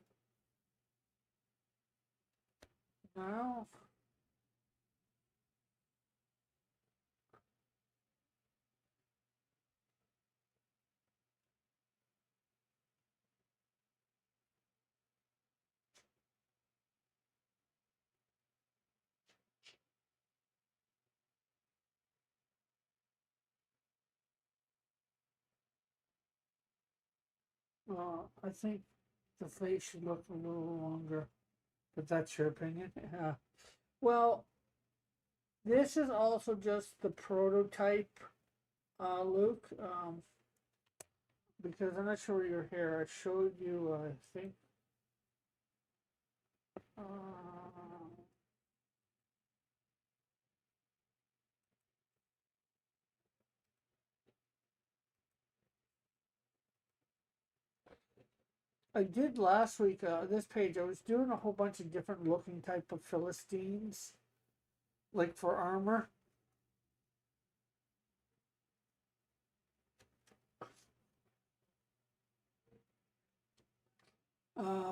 now. I think the face should look a little longer, but that's your opinion. Yeah. Well, This is also just the prototype, Luke. Because I'm not sure you're here. I showed you, I think. Uh, I did last week. This page, I was doing a whole bunch of different looking type of Philistines, like for armor.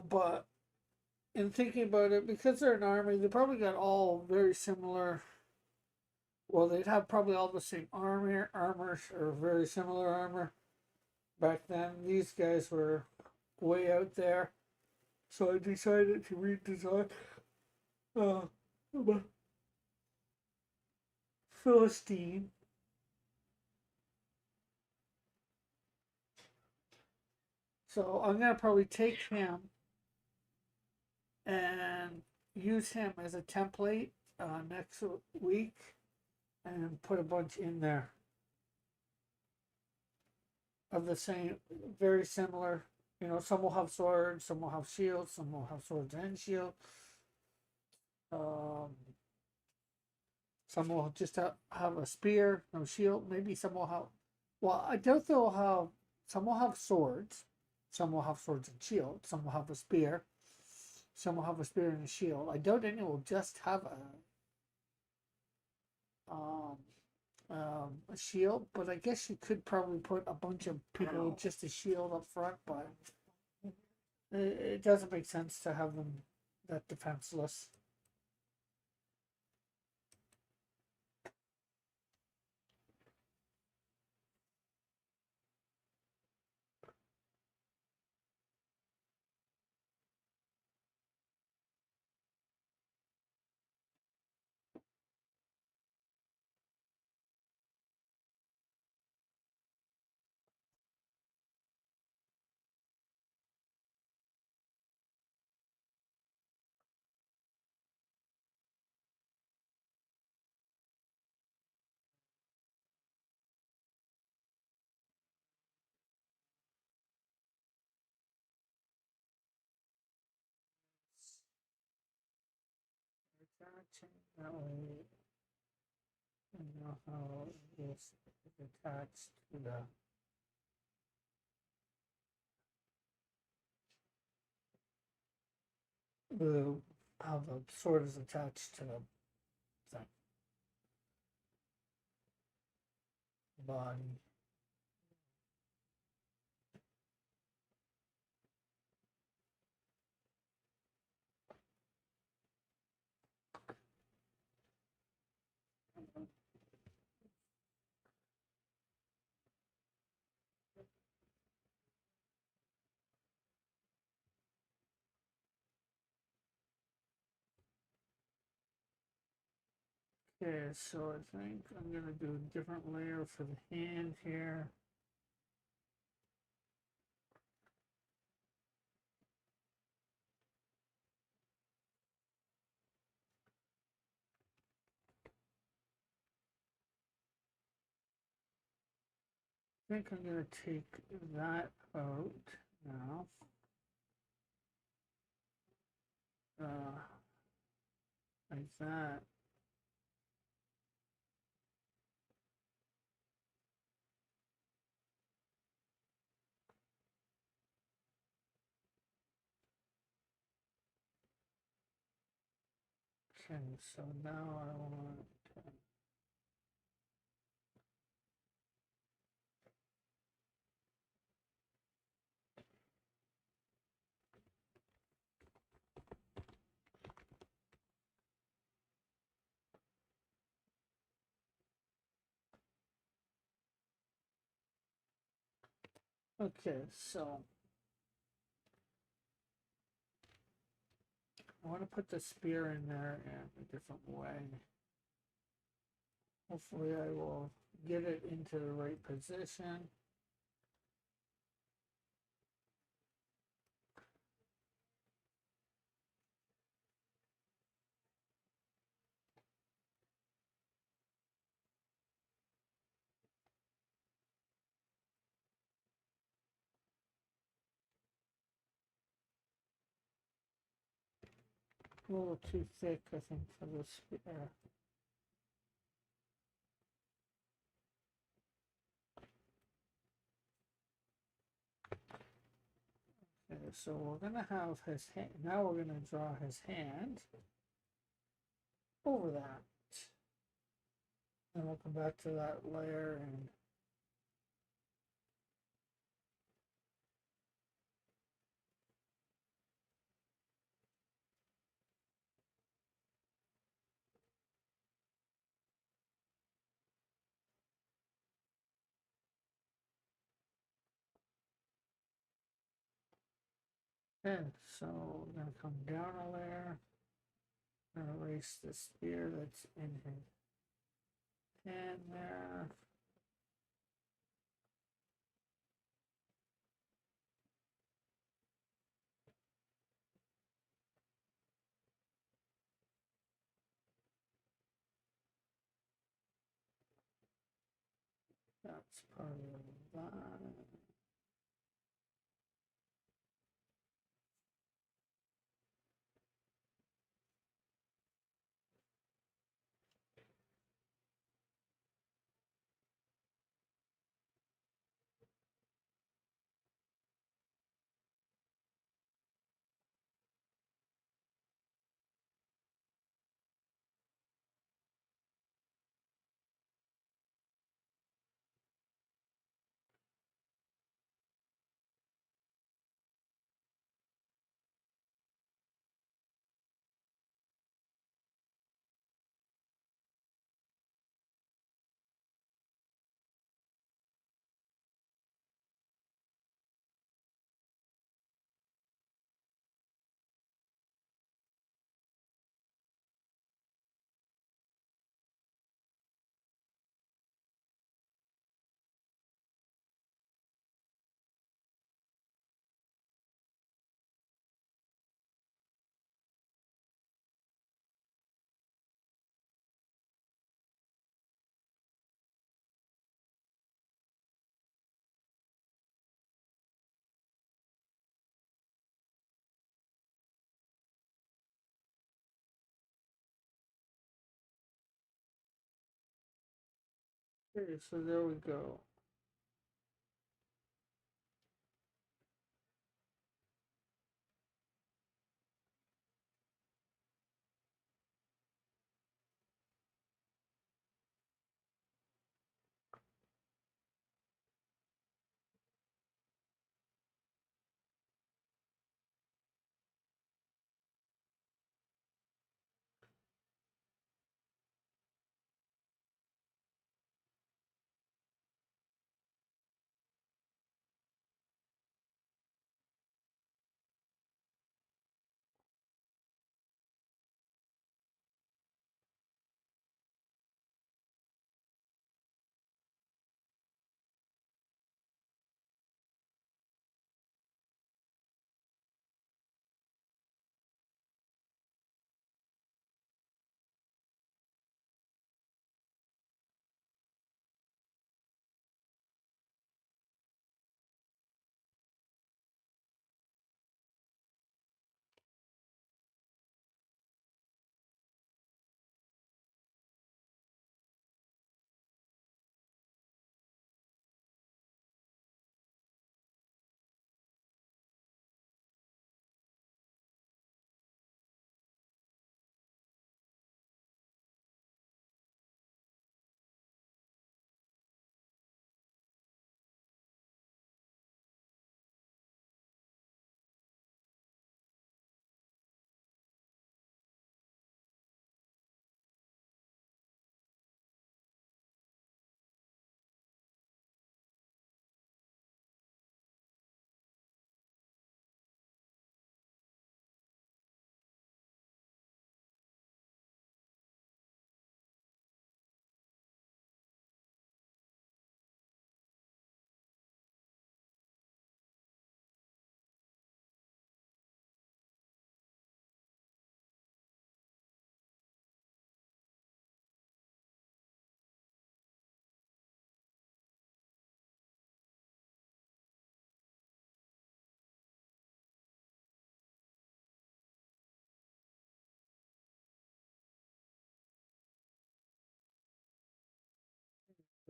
But in thinking about it, because they're an army, they probably got all very similar. Well, they'd have probably all the same armors or very similar armor. Back then, these guys were way out there, so I decided to redesign uh, Philistine. So I'm gonna probably take him and use him as a template next week and put a bunch in there of the same, very similar. You know, some will have swords, some will have shields, some will have swords and shield. Um, some will just have a spear, no shield. Maybe some will have. Well, I doubt they'll have. Some will have swords. Some will have swords and shield. Some will have a spear. Some will have a spear and a shield. I doubt any will just have um, a shield, but I guess you could probably put a bunch of people with just a shield up front, but it doesn't make sense to have them that defenseless. That way, you know how this is attached to the how the sword is attached to the thing, body. Okay, so I think I'm gonna do a different layer for the hand here. I think I'm gonna take that out now. Like that. Okay, so now I want okay, so I want to put the spear in there in a different way. Hopefully I will get it into the right position. a little too thick, I think, for this spear. Okay, so we're gonna have his hand. Now we're gonna draw his hand over that. Then we'll come back to that layer and okay, so we're gonna come down a layer and erase the spear that's in his hand there. That's part of that. Okay, so there we go.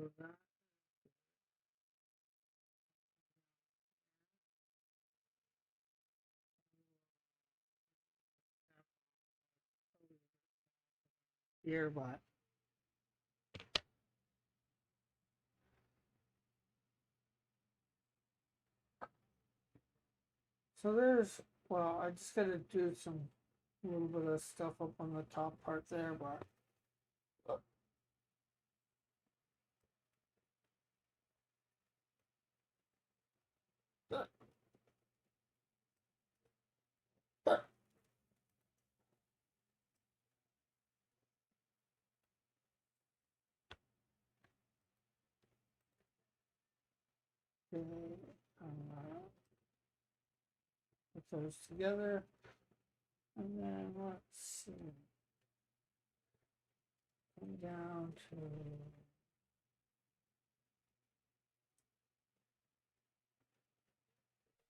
So that earbot. So there's, well, I just gotta do some little bit of stuff up on the top part there, but okay, put those together, and then let's see, come down to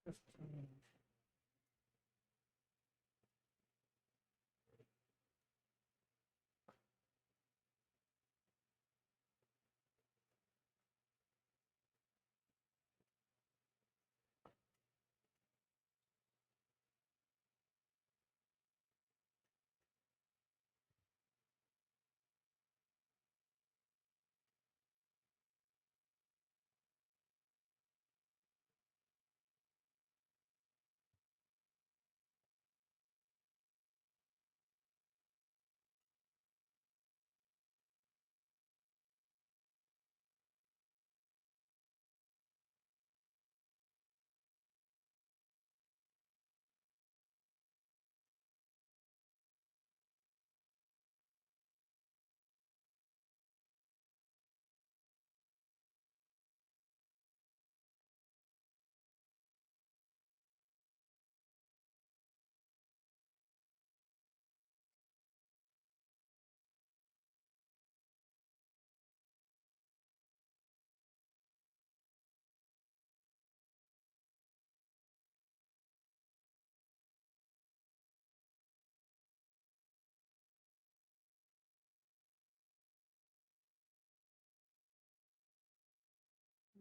15.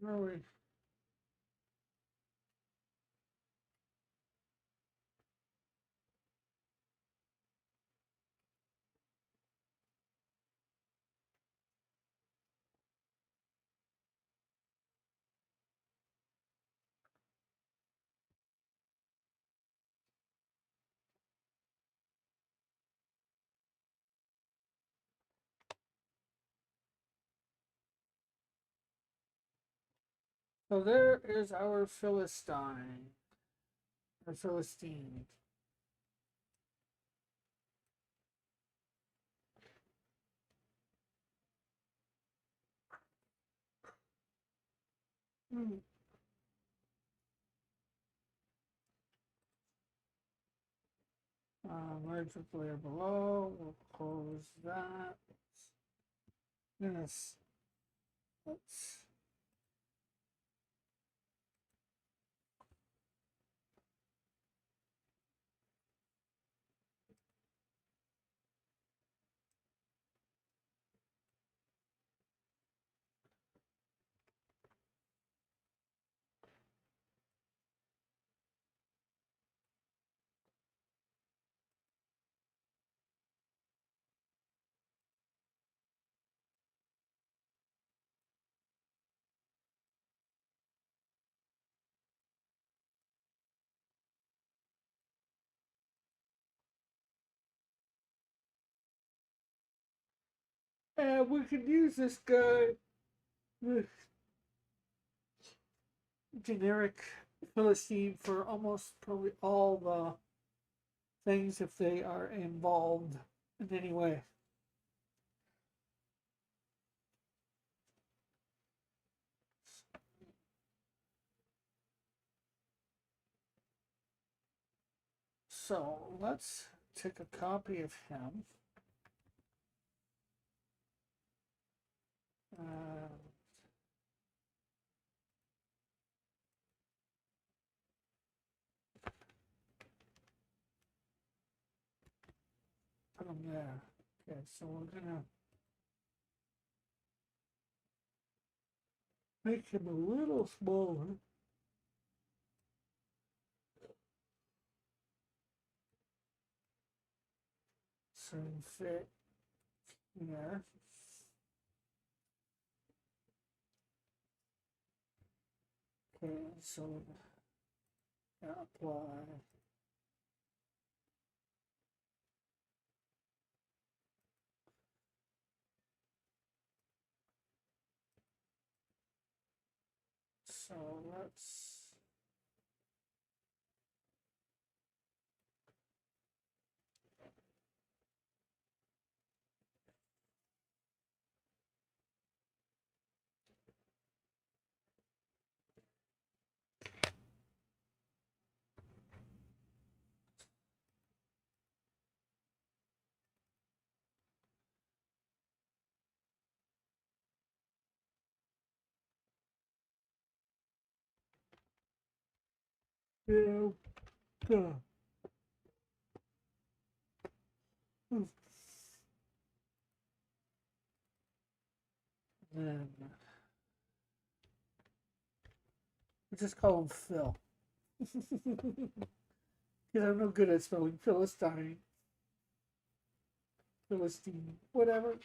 Where are we? So there is our Philistine, or Philistine. Hmm. Merge with layer below. We'll close that. Yes. Let's. We could use this guy, the generic Philistine, for almost probably all the things if they are involved in any way. So let's take a copy of him. Uh, put him there. Okay, so we're gonna Make him a little smaller. So he fit here. Okay, so apply. So let's go. Then we just call him Phil. Because I'm no good at spelling Philistine, Philistine, whatever.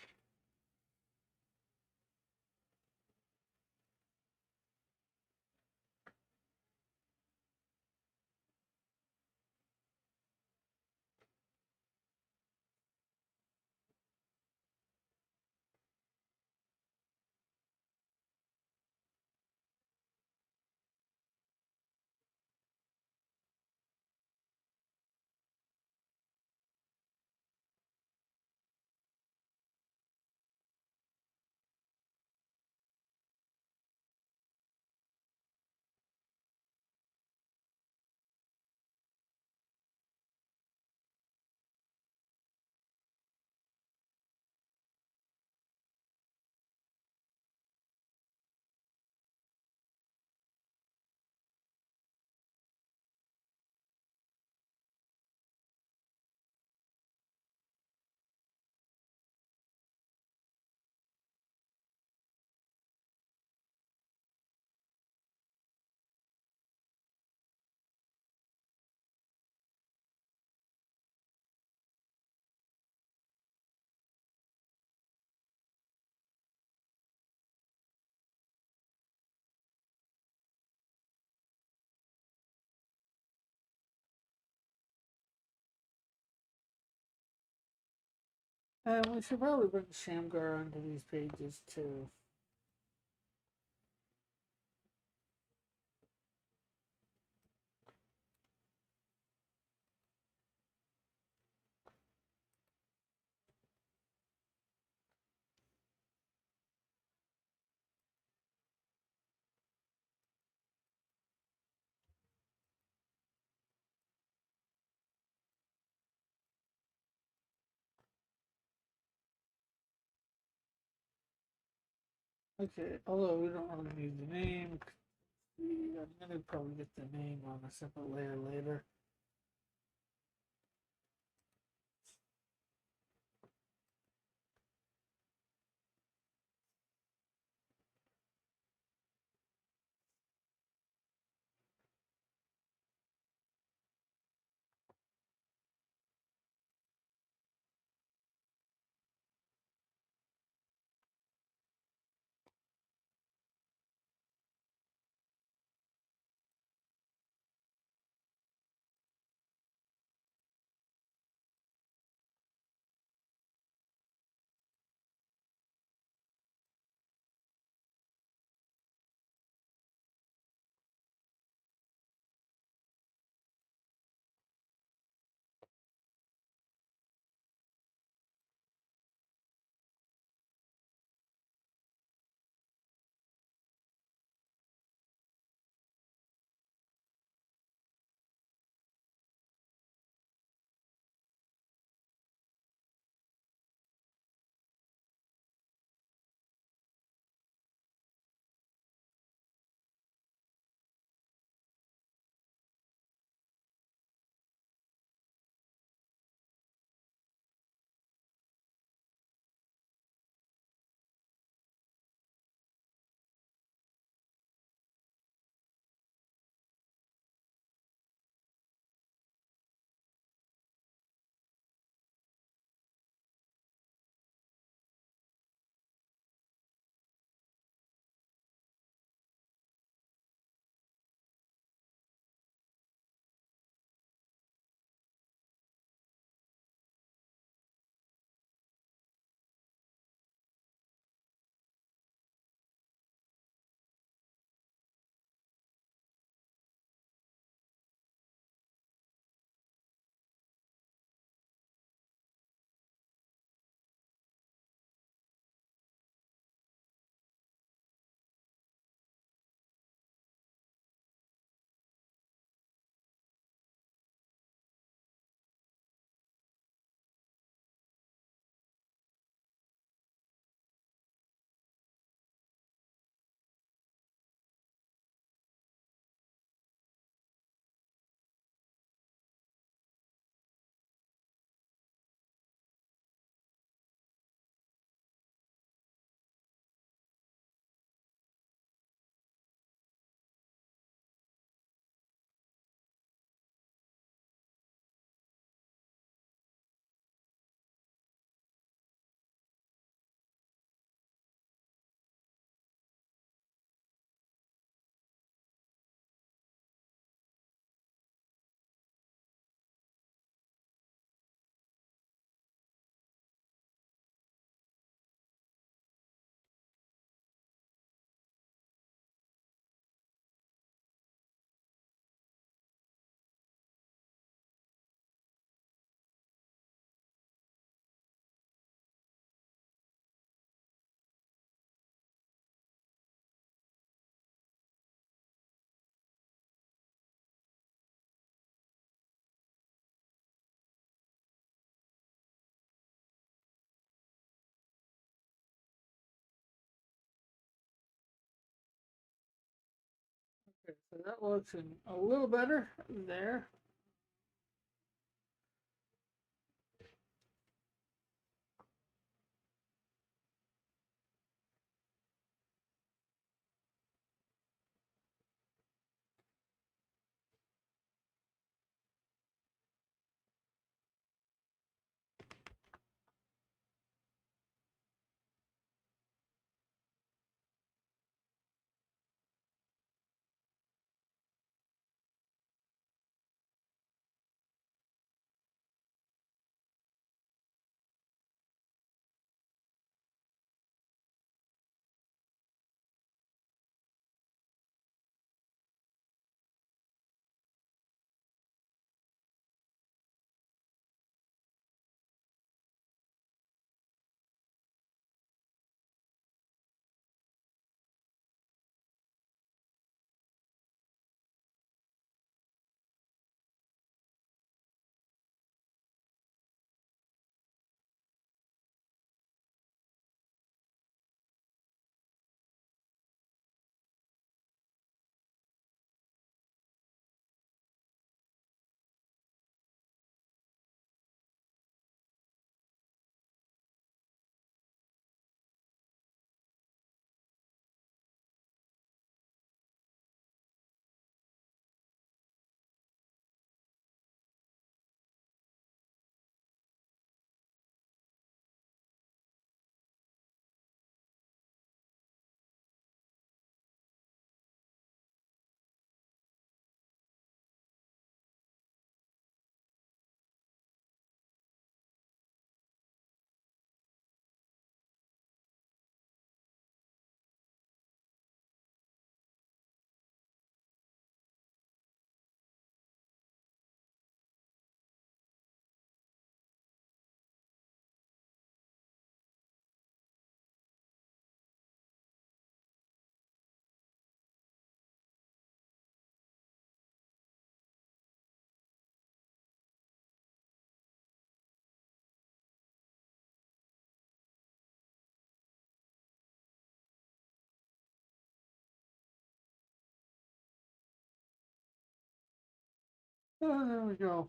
And we should probably bring Shamgar onto these pages too. Okay, although we don't really need the name. I'm gonna probably get the name on a separate layer later. Okay, so that looks a little better there. Oh, there we go.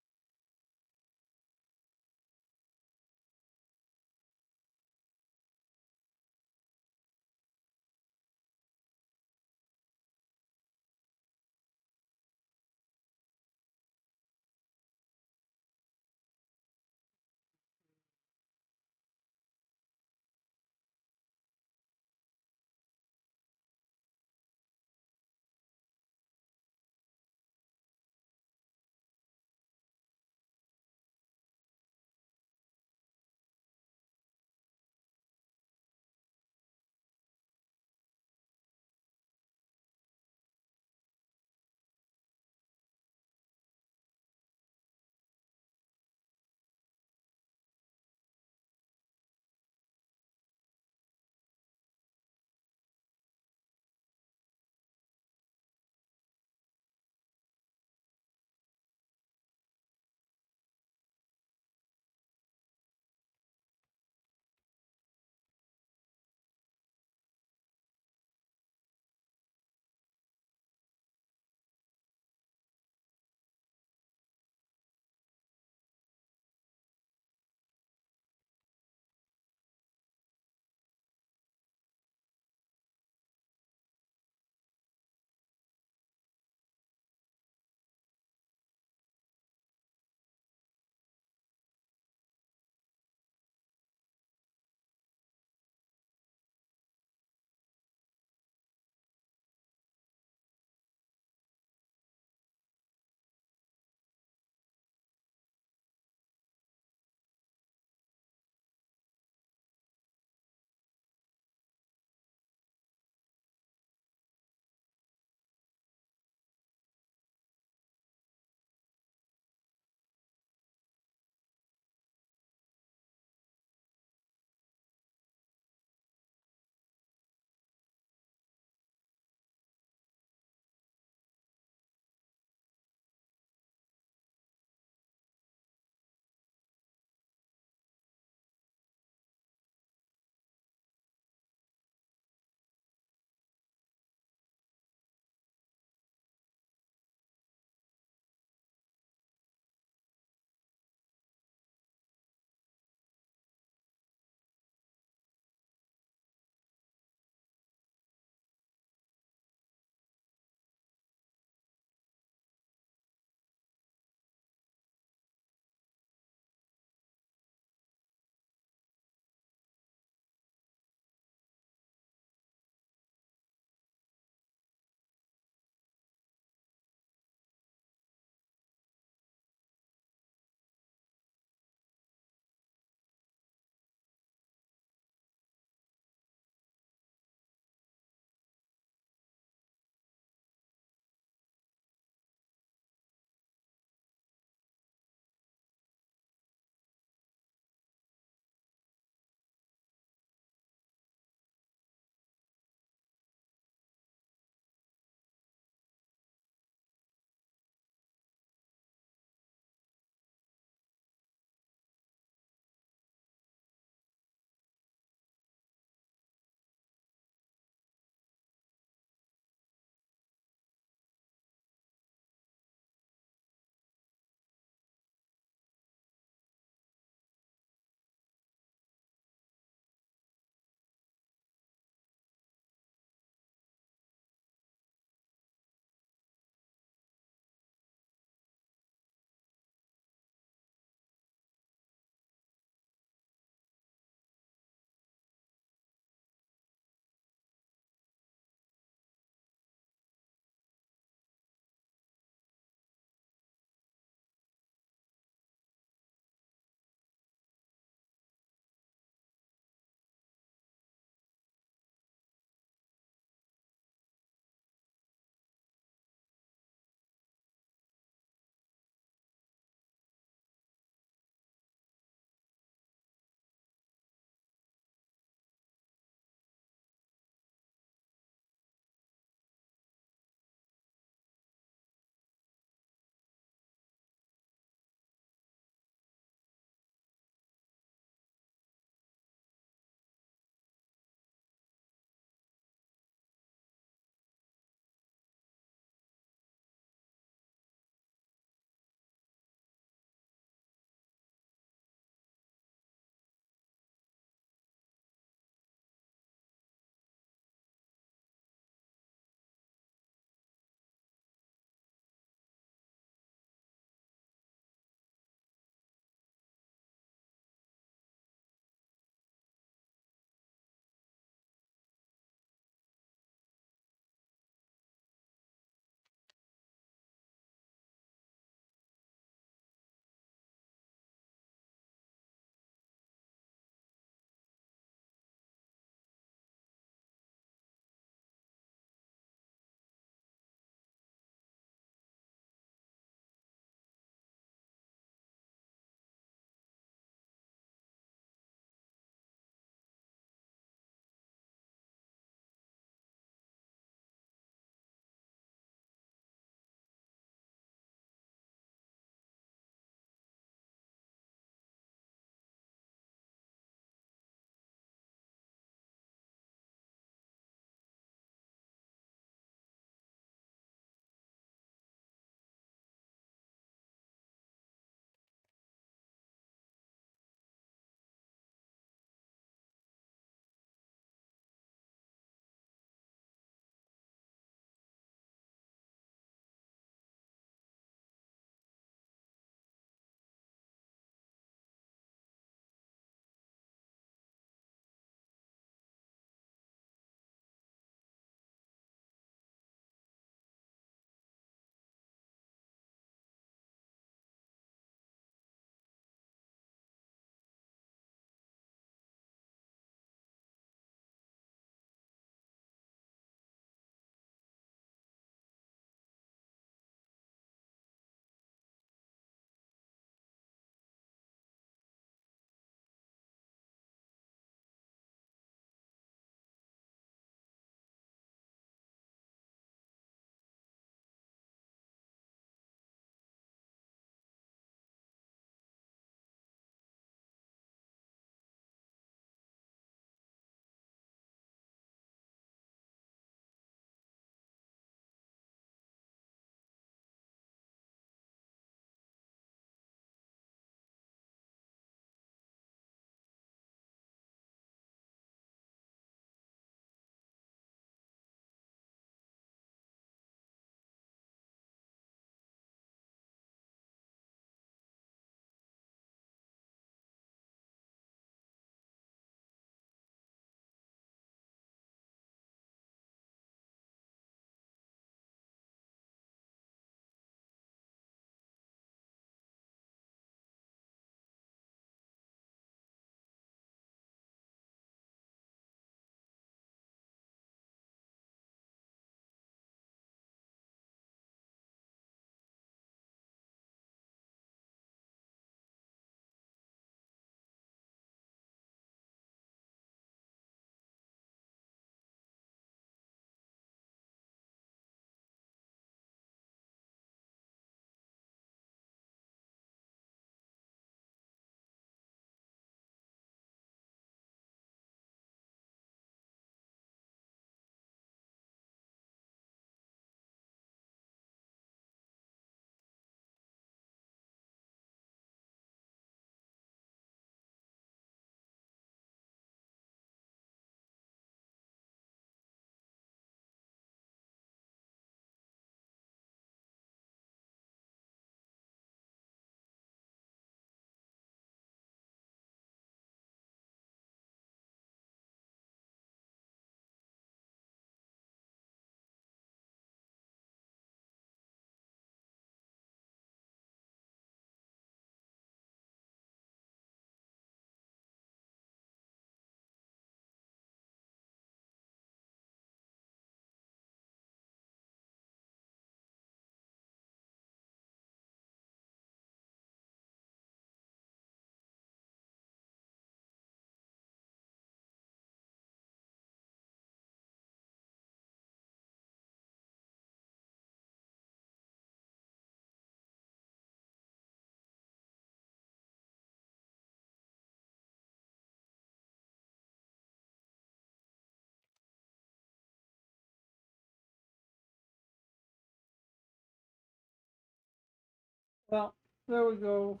Well, there we go.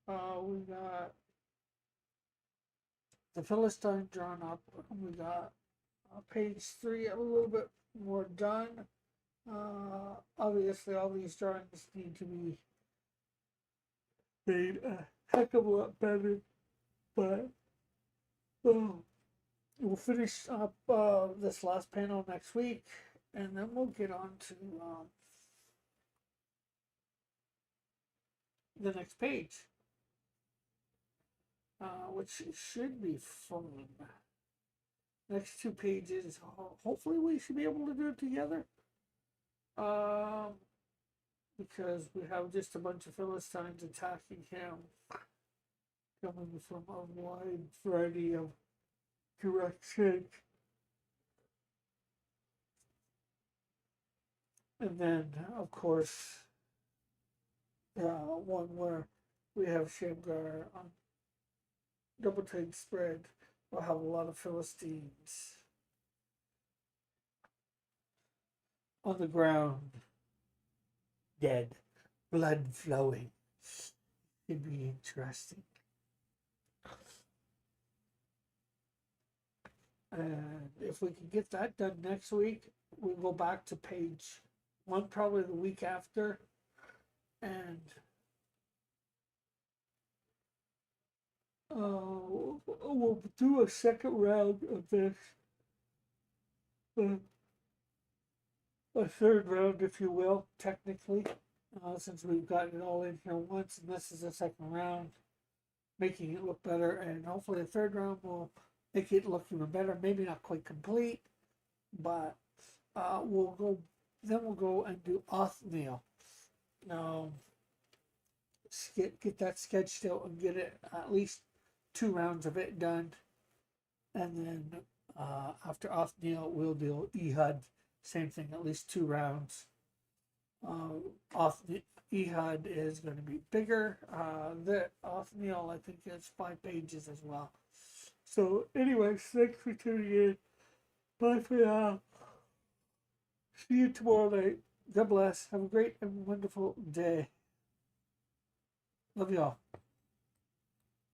We got the Philistine drawn up. We got page 3 a little bit more done. Obviously, all these drawings need to be made a heck of a lot better, but we'll finish up this last panel next week, and then we'll get on to the next page, which should be fun. Next 2 pages, hopefully we should be able to do it together. Because we have just a bunch of Philistines attacking him, coming from a wide variety of directions. And then, of course, one where we have Shamgar on double take spread. We'll have a lot of Philistines on the ground, dead, blood flowing. It'd be interesting. And if we can get that done next week, we'll go back to page 1, probably the week after, and we'll do a second round of this, a third round, if you will, technically, since we've gotten it all in here once, and this is the second round, making it look better, and hopefully the third round will make it look even better. Maybe not quite complete, but we'll go and do Othniel. Now, get that sketched out and get it at least 2 rounds of it done, and then after Othniel we'll do Ehud. Same thing, at least 2 rounds. Ehud is going to be bigger. The Othniel, I think, is 5 pages as well. So, anyways, thanks for tuning in. Bye for now. See you tomorrow night. God bless. Have a great and wonderful day. Love y'all.